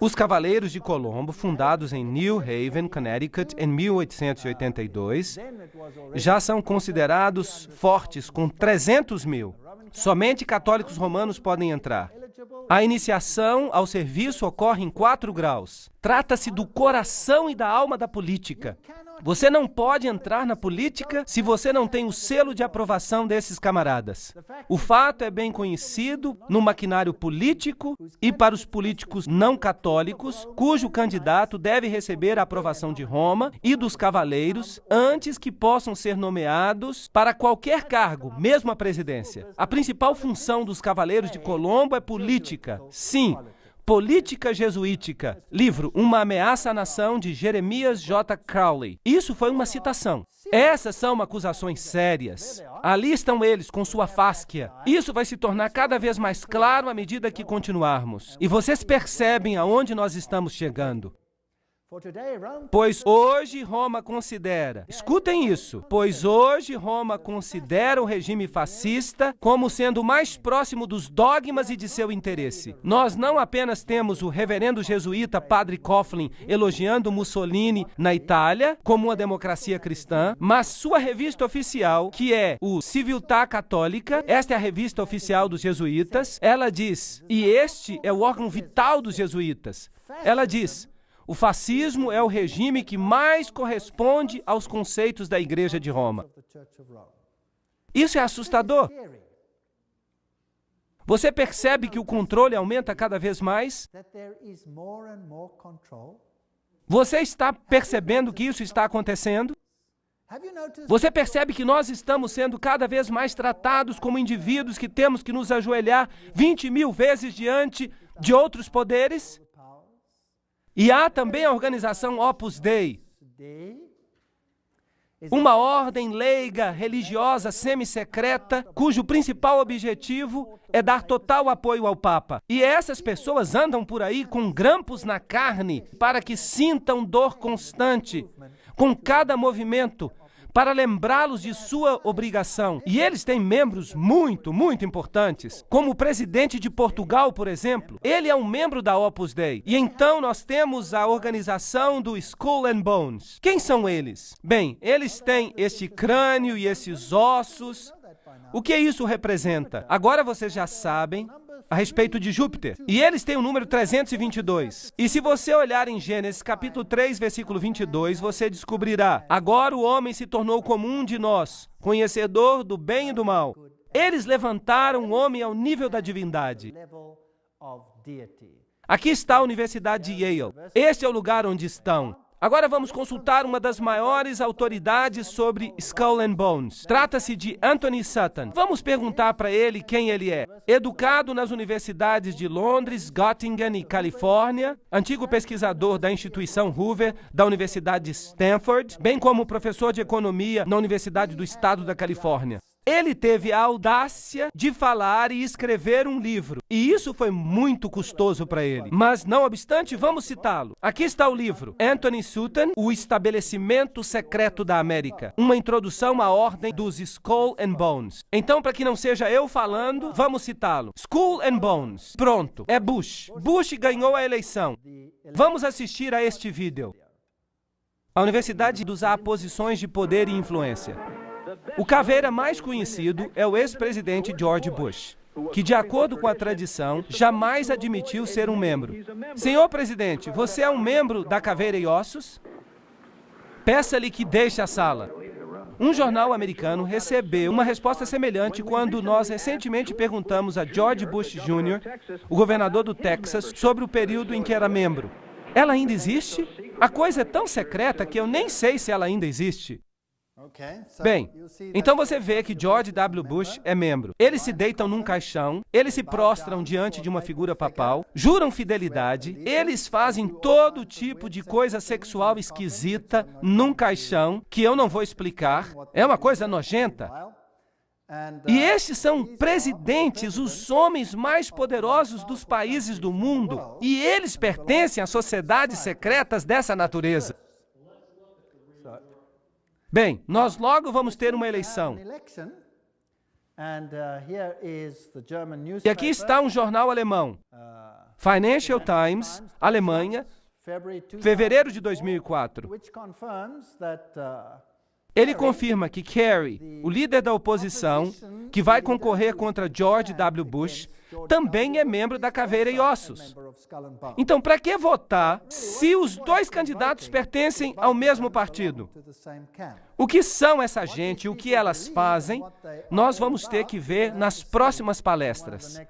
Os Cavaleiros de Colombo, fundados em New Haven, Connecticut, em 1882, já são considerados fortes, com 300 mil. Somente católicos romanos podem entrar. A iniciação ao serviço ocorre em 4 graus. Trata-se do coração e da alma da política. Você não pode entrar na política se você não tem o selo de aprovação desses camaradas. O fato é bem conhecido no maquinário político e para os políticos não católicos, cujo candidato deve receber a aprovação de Roma e dos cavaleiros antes que possam ser nomeados para qualquer cargo, mesmo a presidência. A principal função dos Cavaleiros de Colombo é política. Sim. Política Jesuítica, livro Uma Ameaça à Nação, de Jeremias J. Crowley. Isso foi uma citação. Essas são acusações sérias. Ali estão eles com sua fásquia. Isso vai se tornar cada vez mais claro à medida que continuarmos. E vocês percebem aonde nós estamos chegando. Pois hoje Roma considera, escutem isso, pois hoje Roma considera o regime fascista como sendo mais próximo dos dogmas e de seu interesse. Nós não apenas temos o reverendo jesuíta Padre Coughlin elogiando Mussolini na Itália como uma democracia cristã, mas sua revista oficial, que é o Civiltà Católica, esta é a revista oficial dos jesuítas, ela diz, e este é o órgão vital dos jesuítas, ela diz: o fascismo é o regime que mais corresponde aos conceitos da Igreja de Roma. Isso é assustador. Você percebe que o controle aumenta cada vez mais? Você está percebendo que isso está acontecendo? Você percebe que nós estamos sendo cada vez mais tratados como indivíduos que temos que nos ajoelhar 20 mil vezes diante de outros poderes? E há também a organização Opus Dei. Uma ordem leiga, religiosa, semi-secreta, cujo principal objetivo é dar total apoio ao Papa. E essas pessoas andam por aí com grampos na carne para que sintam dor constante com cada movimento, para lembrá-los de sua obrigação. E eles têm membros muito, muito importantes, como o presidente de Portugal, por exemplo. Ele é um membro da Opus Dei. E então nós temos a organização do Skull and Bones. Quem são eles? Bem, eles têm este crânio e esses ossos. O que isso representa? Agora vocês já sabem a respeito de Júpiter. E eles têm o número 322. E se você olhar em Gênesis capítulo 3, versículo 22, você descobrirá: agora o homem se tornou como um de nós, conhecedor do bem e do mal. Eles levantaram o homem ao nível da divindade. Aqui está a Universidade de Yale. Este é o lugar onde estão. Agora vamos consultar uma das maiores autoridades sobre Skull and Bones. Trata-se de Anthony Sutton. Vamos perguntar para ele quem ele é. Educado nas universidades de Londres, Göttingen e Califórnia, antigo pesquisador da instituição Hoover, da Universidade de Stanford, bem como professor de economia na Universidade do Estado da Califórnia. Ele teve a audácia de falar e escrever um livro. E isso foi muito custoso para ele. Mas, não obstante, vamos citá-lo. Aqui está o livro. Anthony Sutton, O Estabelecimento Secreto da América. Uma introdução à ordem dos Skull and Bones. Então, para que não seja eu falando, vamos citá-lo. Skull and Bones. Pronto. É Bush. Bush ganhou a eleição. Vamos assistir a este vídeo. A Universidade usa posições de poder e influência. O caveira mais conhecido é o ex-presidente George Bush, que, de acordo com a tradição, jamais admitiu ser um membro. Senhor presidente, você é um membro da Caveira e Ossos? Peça-lhe que deixe a sala. Um jornal americano recebeu uma resposta semelhante quando nós recentemente perguntamos a George Bush Jr., o governador do Texas, sobre o período em que era membro. Ela ainda existe? A coisa é tão secreta que eu nem sei se ela ainda existe. Bem, então você vê que George W. Bush é membro. Eles se deitam num caixão, eles se prostram diante de uma figura papal, juram fidelidade, eles fazem todo tipo de coisa sexual esquisita num caixão, que eu não vou explicar, é uma coisa nojenta. E estes são presidentes, os homens mais poderosos dos países do mundo, e eles pertencem a sociedades secretas dessa natureza. Bem, nós logo vamos ter uma eleição. E aqui está um jornal alemão, Financial Times, Alemanha, fevereiro de 2004. Ele confirma que Kerry, o líder da oposição, que vai concorrer contra George W. Bush, também é membro da Caveira e Ossos. Então, para que votar se os dois candidatos pertencem ao mesmo partido? O que são essa gente, o que elas fazem, nós vós ter que ver nas próximas palestras.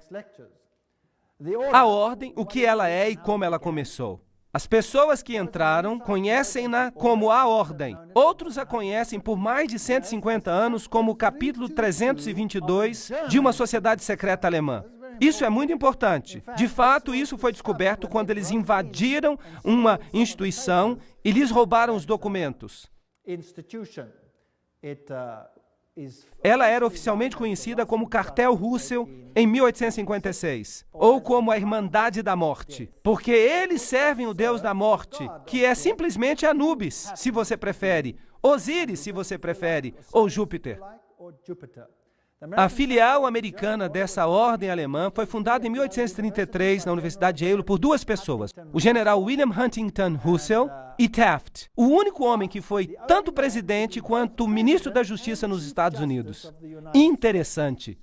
A ordem, o que ela é e como ela começou. As pessoas que entraram conhecem-na como a ordem. Outros a conhecem por mais de 150 anos como o capítulo 322 de uma sociedade secreta alemã. Isso é muito importante. De fato, isso foi descoberto quando eles invadiram uma instituição e lhes roubaram os documentos. Ela era oficialmente conhecida como Cartel Russell em 1856, ou como a Irmandade da Morte, porque eles servem o Deus da Morte, que é simplesmente Anubis, se você prefere, Osíris, se você prefere, ou Júpiter. A filial americana dessa ordem alemã foi fundada em 1833 na Universidade de Yale por duas pessoas, o general William Huntington Russell e Taft, o único homem que foi tanto presidente quanto ministro da Justiça nos Estados Unidos. Interessante.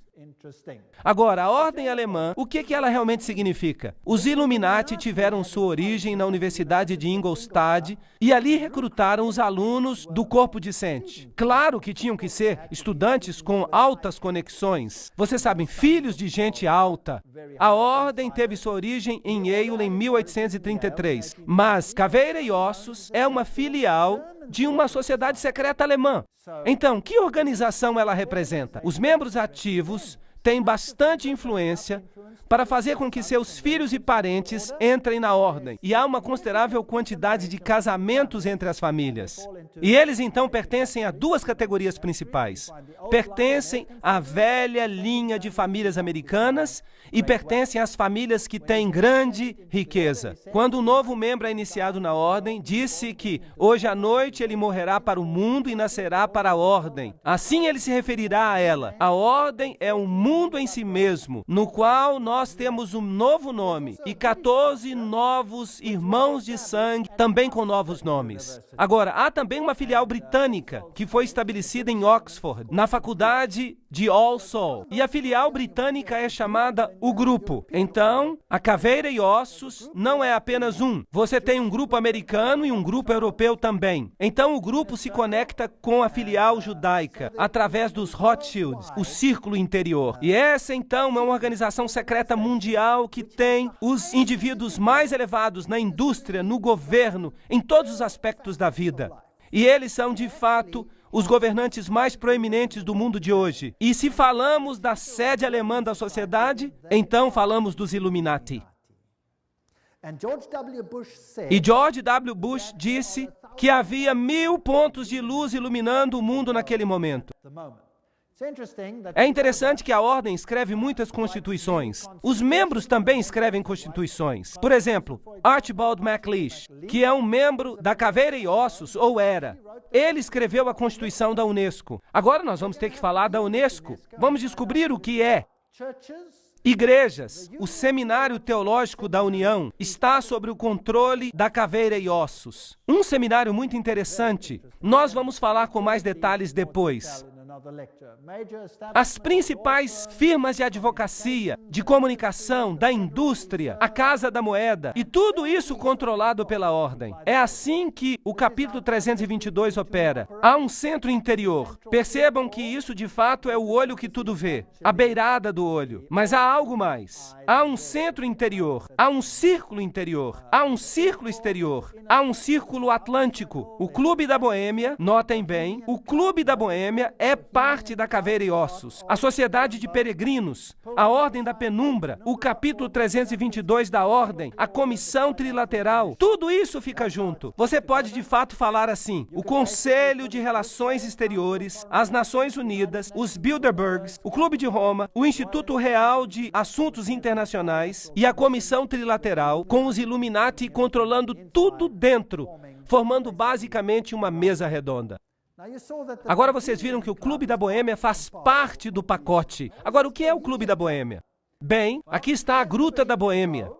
Agora, a ordem alemã, o que ela realmente significa? Os Illuminati tiveram sua origem na Universidade de Ingolstadt e ali recrutaram os alunos do corpo discente. Claro que tinham que ser estudantes com altas conexões. Vocês sabem, filhos de gente alta. A ordem teve sua origem em Yale em 1833, mas Caveira e Ossos é uma filial de uma sociedade secreta alemã. Então, que organização ela representa? Os membros ativos têm bastante influência para fazer com que seus filhos e parentes entrem na ordem. E há uma considerável quantidade de casamentos entre as famílias. E eles, então, pertencem a duas categorias principais. Pertencem à velha linha de famílias americanas e pertencem às famílias que têm grande riqueza. Quando um novo membro é iniciado na ordem, disse que hoje à noite ele morrerá para o mundo e nascerá para a ordem. Assim ele se referirá a ela. A ordem é um mundo em si mesmo, no qual nós temos um novo nome e 14 novos irmãos de sangue, também com novos nomes. Agora, há também uma filial britânica que foi estabelecida em Oxford, na faculdade de All Souls. E a filial britânica é chamada o Grupo. Então, a Caveira e Ossos não é apenas um. Você tem um grupo americano e um grupo europeu também. Então, o grupo se conecta com a filial judaica através dos Rothschilds, o círculo interior. E essa, então, é uma organização secreta mundial que tem os indivíduos mais elevados na indústria, no governo, em todos os aspectos da vida. E eles são, de fato, os governantes mais proeminentes do mundo de hoje. E se falamos da sede alemã da sociedade, então falamos dos Illuminati. E George W. Bush disse que havia 1000 pontos de luz iluminando o mundo naquele momento. É interessante que a ordem escreve muitas constituições. Os membros também escrevem constituições. Por exemplo, Archibald MacLeish, que é um membro da Caveira e Ossos, ou era. Ele escreveu a Constituição da Unesco. Agora nós vamos ter que falar da Unesco. Vamos descobrir o que é. Igrejas, o Seminário Teológico da União, está sob o controle da Caveira e Ossos. Um seminário muito interessante. Nós vamos falar com mais detalhes depois. As principais firmas de advocacia, de comunicação, da indústria, a Casa da Moeda, e tudo isso controlado pela ordem. É assim que o capítulo 322 opera. Há um centro interior. Percebam que isso de fato é o olho que tudo vê, a beirada do olho. Mas há algo mais. Há um centro interior, há um círculo interior, há um círculo exterior, há um círculo atlântico. O Clube da Boêmia, notem bem, o Clube da Boêmia é parte da Caveira e Ossos, a Sociedade de Peregrinos, a Ordem da Penumbra, o capítulo 322 da Ordem, a Comissão Trilateral, tudo isso fica junto. Você pode de fato falar assim: o Conselho de Relações Exteriores, as Nações Unidas, os Bilderbergs, o Clube de Roma, o Instituto Real de Assuntos Internacionais e a Comissão Trilateral, com os Illuminati controlando tudo dentro, formando basicamente uma mesa redonda. Agora vocês viram que o Clube da Boêmia faz parte do pacote. Agora, o que é o Clube da Boêmia? Bem, aqui está a Gruta da Boêmia.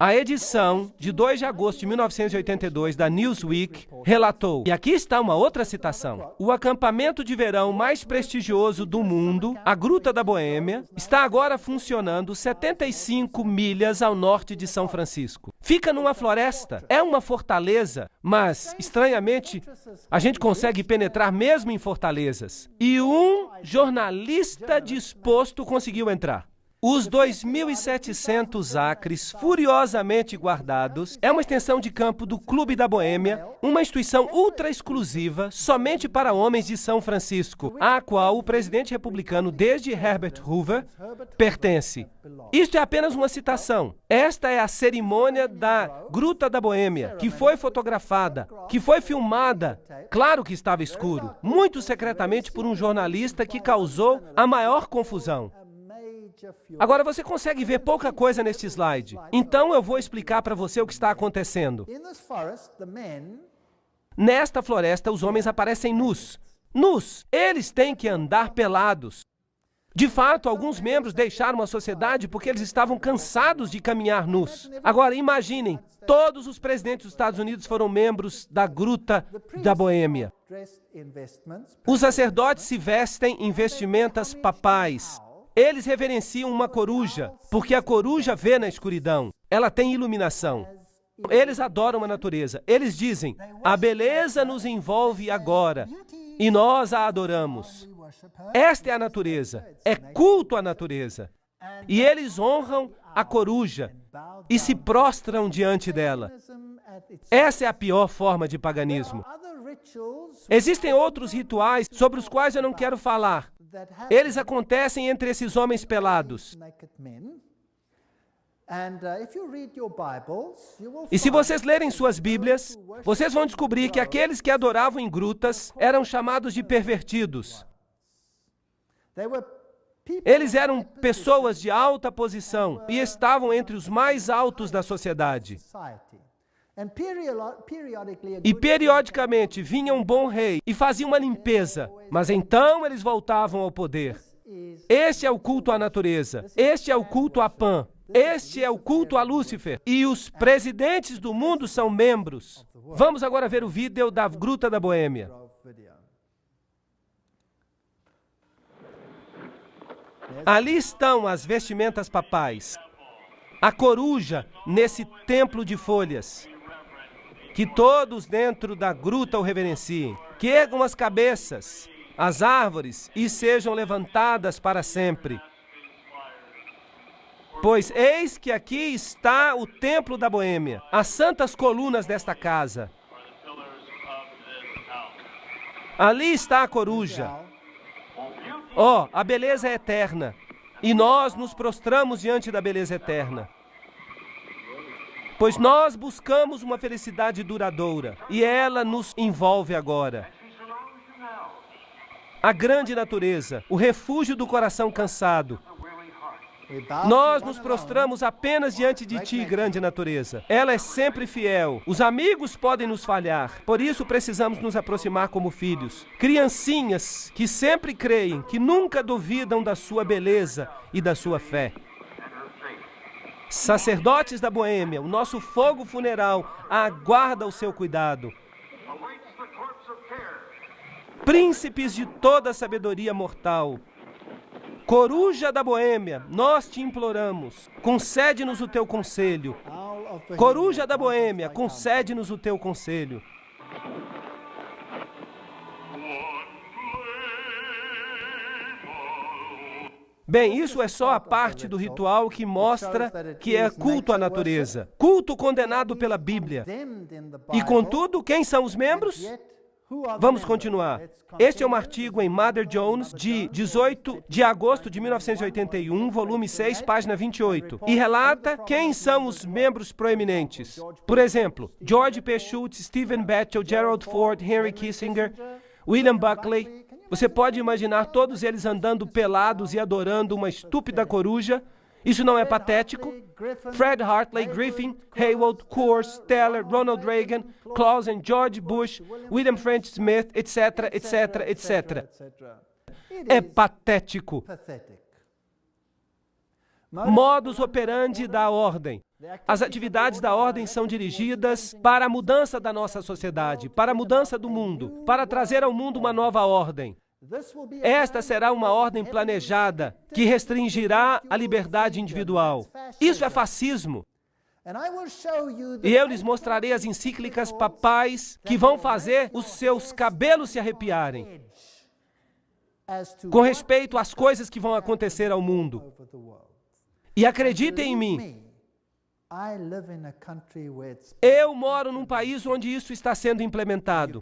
A edição de 2 de agosto de 1982 da Newsweek relatou, e aqui está uma outra citação: o acampamento de verão mais prestigioso do mundo, a Gruta da Boêmia, está agora funcionando 75 milhas ao norte de São Francisco. Fica numa floresta, é uma fortaleza, mas, estranhamente, a gente consegue penetrar mesmo em fortalezas. E um jornalista disposto conseguiu entrar. Os 2.700 acres furiosamente guardados é uma extensão de campo do Clube da Boêmia, uma instituição ultra exclusiva somente para homens de São Francisco, à qual o presidente republicano desde Herbert Hoover pertence. Isto é apenas uma citação. Esta é a cerimônia da Gruta da Boêmia, que foi fotografada, que foi filmada. Claro que estava escuro, muito secretamente por um jornalista que causou a maior confusão. Agora, você consegue ver pouca coisa neste slide. Então, eu vou explicar para você o que está acontecendo. Nesta floresta, os homens aparecem nus. Nus! Eles têm que andar pelados. De fato, alguns membros deixaram a sociedade porque eles estavam cansados de caminhar nus. Agora, imaginem, todos os presidentes dos Estados Unidos foram membros da Gruta da Boêmia. Os sacerdotes se vestem em vestimentas papais. Eles reverenciam uma coruja, porque a coruja vê na escuridão. Ela tem iluminação. Eles adoram a natureza. Eles dizem: a beleza nos envolve agora, e nós a adoramos. Esta é a natureza. É culto à natureza. E eles honram a coruja e se prostram diante dela. Essa é a pior forma de paganismo. Existem outros rituais sobre os quais eu não quero falar. Eles acontecem entre esses homens pelados. E se vocês lerem suas Bíblias, vocês vão descobrir que aqueles que adoravam em grutas eram chamados de pervertidos. Eles eram pessoas de alta posição e estavam entre os mais altos da sociedade. E periodicamente vinha um bom rei e fazia uma limpeza, mas então eles voltavam ao poder. Este é o culto à natureza, este é o culto a Pan, este é o culto a Lúcifer, e os presidentes do mundo são membros. Vamos agora ver o vídeo da Gruta da Boêmia. Ali estão as vestimentas papais, a coruja nesse templo de folhas. Que todos dentro da gruta o reverenciem, que ergam as cabeças, as árvores, e sejam levantadas para sempre. Pois eis que aqui está o templo da Boêmia, as santas colunas desta casa. Ali está a coruja. Ó, a beleza é eterna, e nós nos prostramos diante da beleza eterna. Pois nós buscamos uma felicidade duradoura, e ela nos envolve agora. A grande natureza, o refúgio do coração cansado. Nós nos prostramos apenas diante de ti, grande natureza. Ela é sempre fiel. Os amigos podem nos falhar, por isso precisamos nos aproximar como filhos. Criancinhas que sempre creem, que nunca duvidam da sua beleza e da sua fé. Sacerdotes da Boêmia, o nosso fogo funeral aguarda o seu cuidado. Príncipes de toda a sabedoria mortal, coruja da Boêmia, nós te imploramos, concede-nos o teu conselho. Coruja da Boêmia, concede-nos o teu conselho. Bem, isso é só a parte do ritual que mostra que é culto à natureza. Culto condenado pela Bíblia. E contudo, quem são os membros? Vamos continuar. Este é um artigo em Mother Jones, de 18 de agosto de 1981, volume 6, página 28, e relata quem são os membros proeminentes. Por exemplo, George P. Schultz, Stephen Batchel, Gerald Ford, Henry Kissinger, William Buckley. Você pode imaginar todos eles andando pelados e adorando uma estúpida coruja? Isso não é patético? Fred Hartley, Griffin, Haywood, Coors, Teller, Ronald Reagan, Clausen, George Bush, William French Smith, etc., etc., etc. É patético. Modus operandi da ordem. As atividades da ordem são dirigidas para a mudança da nossa sociedade, para a mudança do mundo, para trazer ao mundo uma nova ordem. Esta será uma ordem planejada que restringirá a liberdade individual. Isso é fascismo. E eu lhes mostrarei as encíclicas papais que vão fazer os seus cabelos se arrepiarem com respeito às coisas que vão acontecer ao mundo. E acreditem em mim, eu moro num país onde isso está sendo implementado.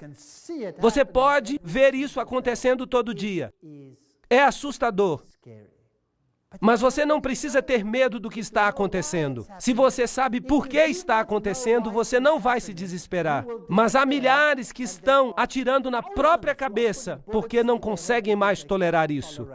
Você pode ver isso acontecendo todo dia. É assustador. Mas você não precisa ter medo do que está acontecendo. Se você sabe por que está acontecendo, você não vai se desesperar. Mas há milhares que estão atirando na própria cabeça porque não conseguem mais tolerar isso.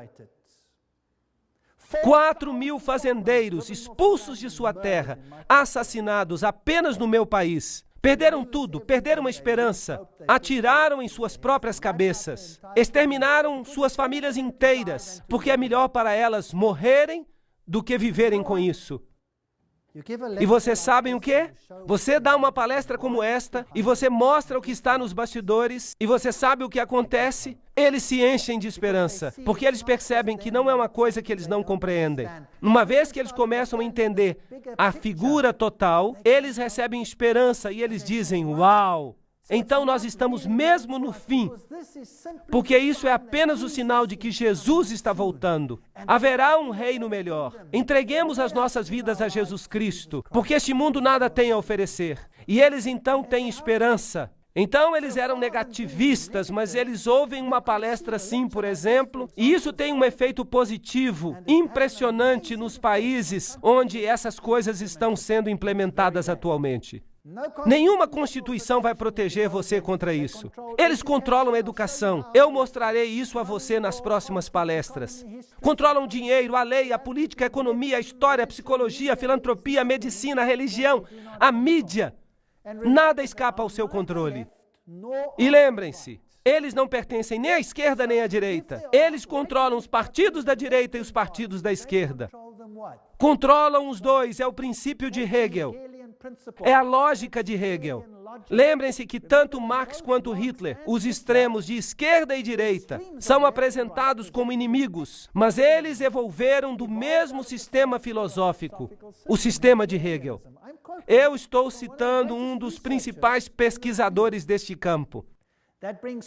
4.000 fazendeiros expulsos de sua terra, assassinados apenas no meu país. Perderam tudo, perderam a esperança, atiraram em suas próprias cabeças, exterminaram suas famílias inteiras, porque é melhor para elas morrerem do que viverem com isso. E vocês sabem o quê? Você dá uma palestra como esta e você mostra o que está nos bastidores e você sabe o que acontece? Eles se enchem de esperança, porque eles percebem que não é uma coisa que eles não compreendem. Uma vez que eles começam a entender a figura total, eles recebem esperança e eles dizem, uau! Então nós estamos mesmo no fim, porque isso é apenas o sinal de que Jesus está voltando. Haverá um reino melhor. Entreguemos as nossas vidas a Jesus Cristo, porque este mundo nada tem a oferecer. E eles então têm esperança. Então, eles eram negativistas, mas eles ouvem uma palestra assim, por exemplo, e isso tem um efeito positivo, impressionante nos países onde essas coisas estão sendo implementadas atualmente. Nenhuma constituição vai proteger você contra isso. Eles controlam a educação. Eu mostrarei isso a você nas próximas palestras. Controlam o dinheiro, a lei, a política, a economia, a história, a psicologia, a filantropia, a medicina, a religião, a mídia. Nada escapa ao seu controle. E lembrem-se, eles não pertencem nem à esquerda nem à direita. Eles controlam os partidos da direita e os partidos da esquerda. Controlam os dois, é o princípio de Hegel. É a lógica de Hegel. Lembrem-se que tanto Marx quanto Hitler, os extremos de esquerda e direita, são apresentados como inimigos, mas eles evolveram do mesmo sistema filosófico, o sistema de Hegel. Eu estou citando um dos principais pesquisadores deste campo.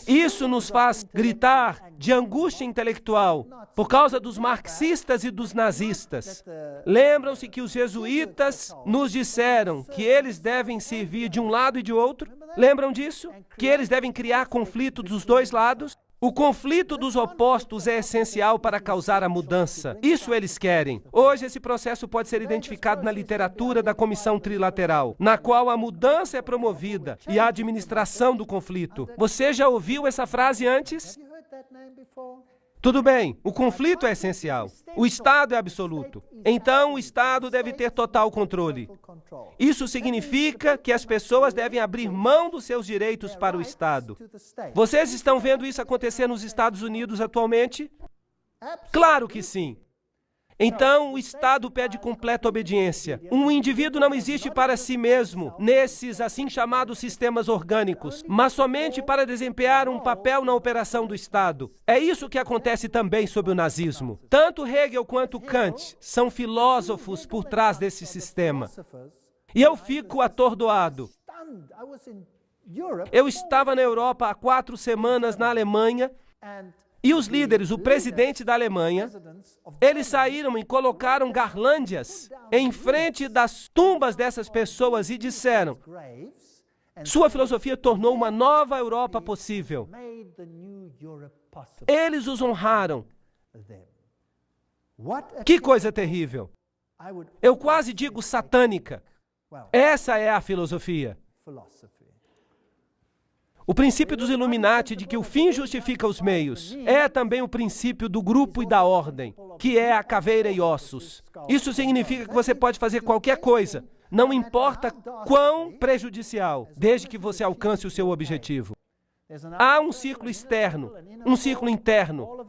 Isso nos faz gritar de angústia intelectual por causa dos marxistas e dos nazistas. Lembram-se que os jesuítas nos disseram que eles devem servir de um lado e de outro? Lembram disso? Que eles devem criar conflito dos dois lados? O conflito dos opostos é essencial para causar a mudança. Isso eles querem. Hoje, esse processo pode ser identificado na literatura da Comissão Trilateral, na qual a mudança é promovida e a administração do conflito. Você já ouviu essa frase antes? Tudo bem, o conflito é essencial. O Estado é absoluto. Então, o Estado deve ter total controle. Isso significa que as pessoas devem abrir mão dos seus direitos para o Estado. Vocês estão vendo isso acontecer nos Estados Unidos atualmente? Claro que sim. Então, o Estado pede completa obediência. Um indivíduo não existe para si mesmo, nesses assim chamados sistemas orgânicos, mas somente para desempenhar um papel na operação do Estado. É isso que acontece também sob o nazismo. Tanto Hegel quanto Kant são filósofos por trás desse sistema. E eu fico atordoado. Eu estava na Europa há 4 semanas, na Alemanha, e os líderes, o presidente da Alemanha, eles saíram e colocaram garlândias em frente das tumbas dessas pessoas e disseram: sua filosofia tornou uma nova Europa possível. Eles os honraram. Que coisa terrível. Eu quase digo satânica. Essa é a filosofia. O princípio dos Illuminati de que o fim justifica os meios é também o princípio do grupo e da ordem, que é a caveira e ossos. Isso significa que você pode fazer qualquer coisa, não importa quão prejudicial, desde que você alcance o seu objetivo. Há um círculo externo, um círculo interno,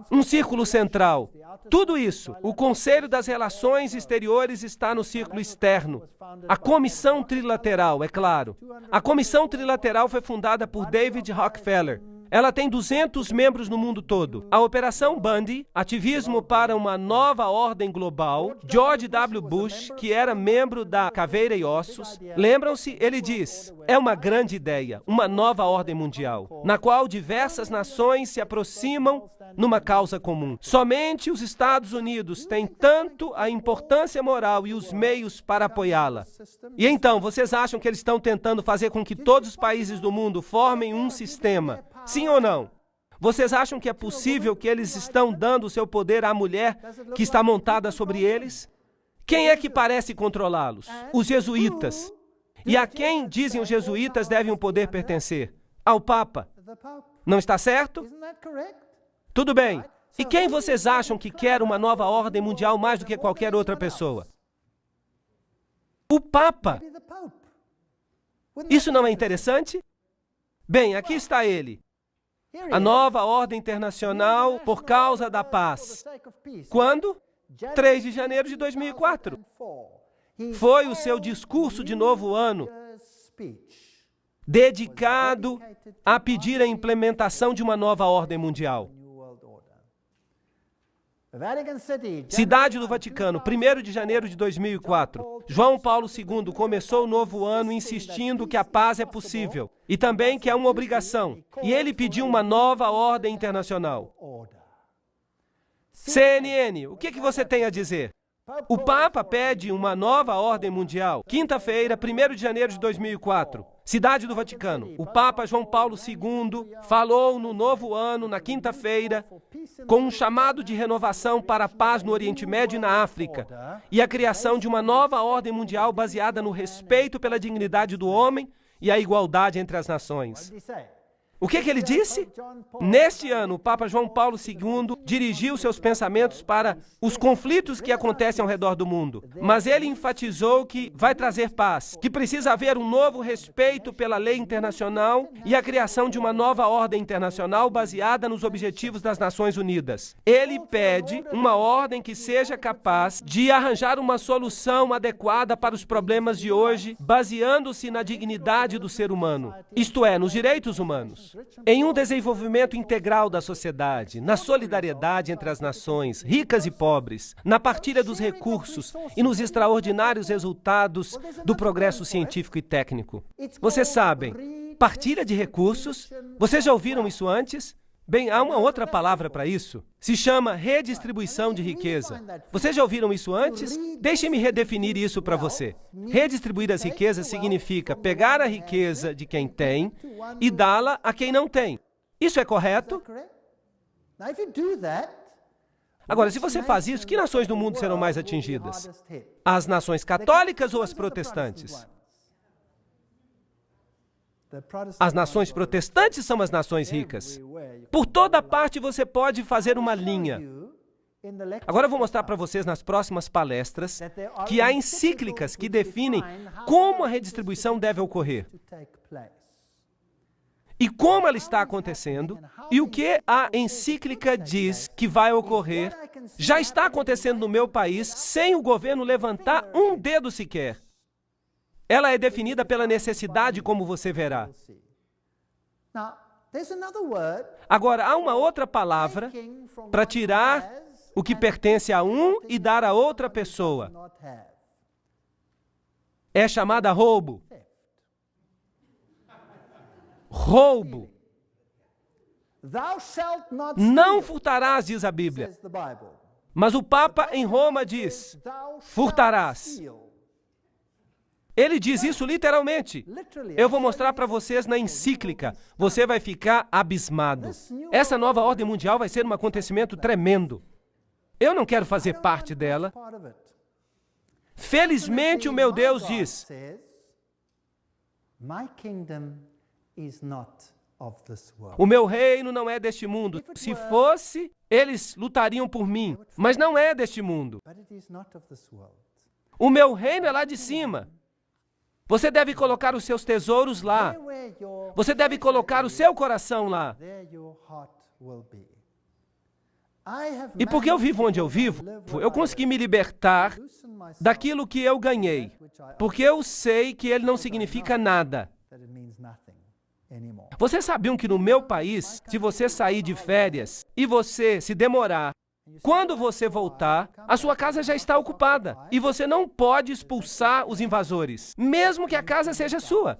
um círculo central. Tudo isso, o Conselho das Relações Exteriores está no círculo externo. A Comissão Trilateral, é claro. A Comissão Trilateral foi fundada por David Rockefeller. Ela tem 200 membros no mundo todo. A Operação Bundy, ativismo para uma nova ordem global. George W. Bush, que era membro da Caveira e Ossos. Lembram-se? Ele diz: é uma grande ideia, uma nova ordem mundial, na qual diversas nações se aproximam numa causa comum. Somente os Estados Unidos têm tanto a importância moral e os meios para apoiá-la. E então, vocês acham que eles estão tentando fazer com que todos os países do mundo formem um sistema? Sim ou não? Vocês acham que é possível que eles estão dando o seu poder à mulher que está montada sobre eles? Quem é que parece controlá-los? Os jesuítas. E a quem dizem os jesuítas devem o poder pertencer? Ao Papa. Não está certo? Tudo bem. E quem vocês acham que quer uma nova ordem mundial mais do que qualquer outra pessoa? O Papa. Isso não é interessante? Bem, aqui está ele. A nova ordem internacional por causa da paz. Quando? 3 de janeiro de 2004. Foi o seu discurso de novo ano, dedicado a pedir a implementação de uma nova ordem mundial. Cidade do Vaticano, 1º de janeiro de 2004. João Paulo II começou o novo ano insistindo que a paz é possível e também que é uma obrigação. E ele pediu uma nova ordem internacional. CNN, o que você tem a dizer? O Papa pede uma nova ordem mundial. Quinta-feira, 1º de janeiro de 2004, Cidade do Vaticano. O Papa João Paulo II falou no novo ano, na quinta-feira, com um chamado de renovação para a paz no Oriente Médio e na África, e a criação de uma nova ordem mundial baseada no respeito pela dignidade do homem e a igualdade entre as nações. O que ele disse? Neste ano, o Papa João Paulo II dirigiu seus pensamentos para os conflitos que acontecem ao redor do mundo. Mas ele enfatizou que vai trazer paz, que precisa haver um novo respeito pela lei internacional e a criação de uma nova ordem internacional baseada nos objetivos das Nações Unidas. Ele pede uma ordem que seja capaz de arranjar uma solução adequada para os problemas de hoje, baseando-se na dignidade do ser humano, isto é, nos direitos humanos. Em um desenvolvimento integral da sociedade, na solidariedade entre as nações, ricas e pobres, na partilha dos recursos e nos extraordinários resultados do progresso científico e técnico. Vocês sabem, partilha de recursos, vocês já ouviram isso antes? Bem, há uma outra palavra para isso. Se chama redistribuição de riqueza. Vocês já ouviram isso antes? Deixe-me redefinir isso para você. Redistribuir as riquezas significa pegar a riqueza de quem tem e dá-la a quem não tem. Isso é correto? Agora, se você faz isso, que nações do mundo serão mais atingidas? As nações católicas ou as protestantes? As nações protestantes são as nações ricas. Por toda parte você pode fazer uma linha. Agora eu vou mostrar para vocês nas próximas palestras que há encíclicas que definem como a redistribuição deve ocorrer. E como ela está acontecendo, e o que a encíclica diz que vai ocorrer, já está acontecendo no meu país sem o governo levantar um dedo sequer. Ela é definida pela necessidade, como você verá. Agora, há uma outra palavra para tirar o que pertence a um e dar a outra pessoa. É chamada roubo. Roubo. Não furtarás, diz a Bíblia. Mas o Papa em Roma diz, furtarás. Ele diz isso literalmente. Eu vou mostrar para vocês na encíclica. Você vai ficar abismado. Essa nova ordem mundial vai ser um acontecimento tremendo. Eu não quero fazer parte dela. Felizmente, o meu Deus diz, o meu reino não é deste mundo. Se fosse, eles lutariam por mim. Mas não é deste mundo. O meu reino é lá de cima. Você deve colocar os seus tesouros lá. Você deve colocar o seu coração lá. E porque eu vivo onde eu vivo, eu consegui me libertar daquilo que eu ganhei. Porque eu sei que ele não significa nada. Vocês sabiam que no meu país, se você sair de férias e você se demorar, quando você voltar, a sua casa já está ocupada e você não pode expulsar os invasores, mesmo que a casa seja sua.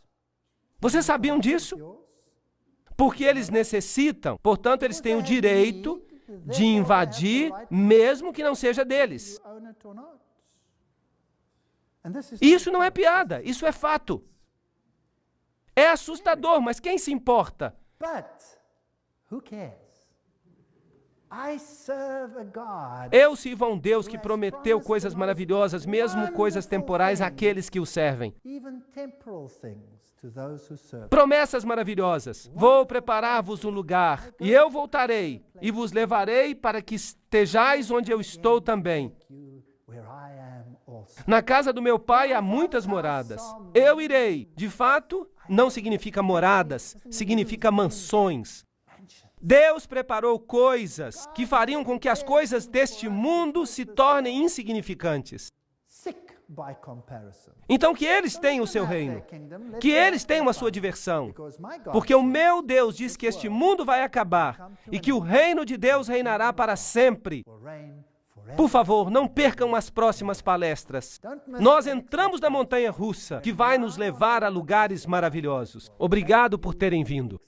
Vocês sabiam disso? Porque eles necessitam, portanto, eles têm o direito de invadir, mesmo que não seja deles. Isso não é piada, isso é fato. É assustador, mas quem se importa? Eu sirvo a um Deus que prometeu coisas maravilhosas, mesmo coisas temporais, àqueles que o servem. Promessas maravilhosas. Vou preparar-vos um lugar, e eu voltarei, e vos levarei para que estejais onde eu estou também. Na casa do meu pai há muitas moradas. Eu irei. De fato, não significa moradas, significa mansões. Deus preparou coisas que fariam com que as coisas deste mundo se tornem insignificantes. Então que eles tenham o seu reino, que eles tenham a sua diversão, porque o meu Deus diz que este mundo vai acabar e que o reino de Deus reinará para sempre. Por favor, não percam as próximas palestras. Nós entramos na montanha russa, que vai nos levar a lugares maravilhosos. Obrigado por terem vindo.